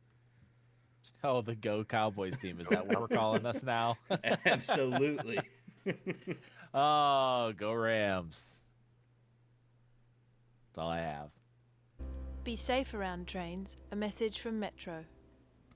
Oh, the Go Cowboys team. Is that what we're calling us now? Absolutely. Oh, go Rams. That's all I have. Be safe around trains. A message from Metro.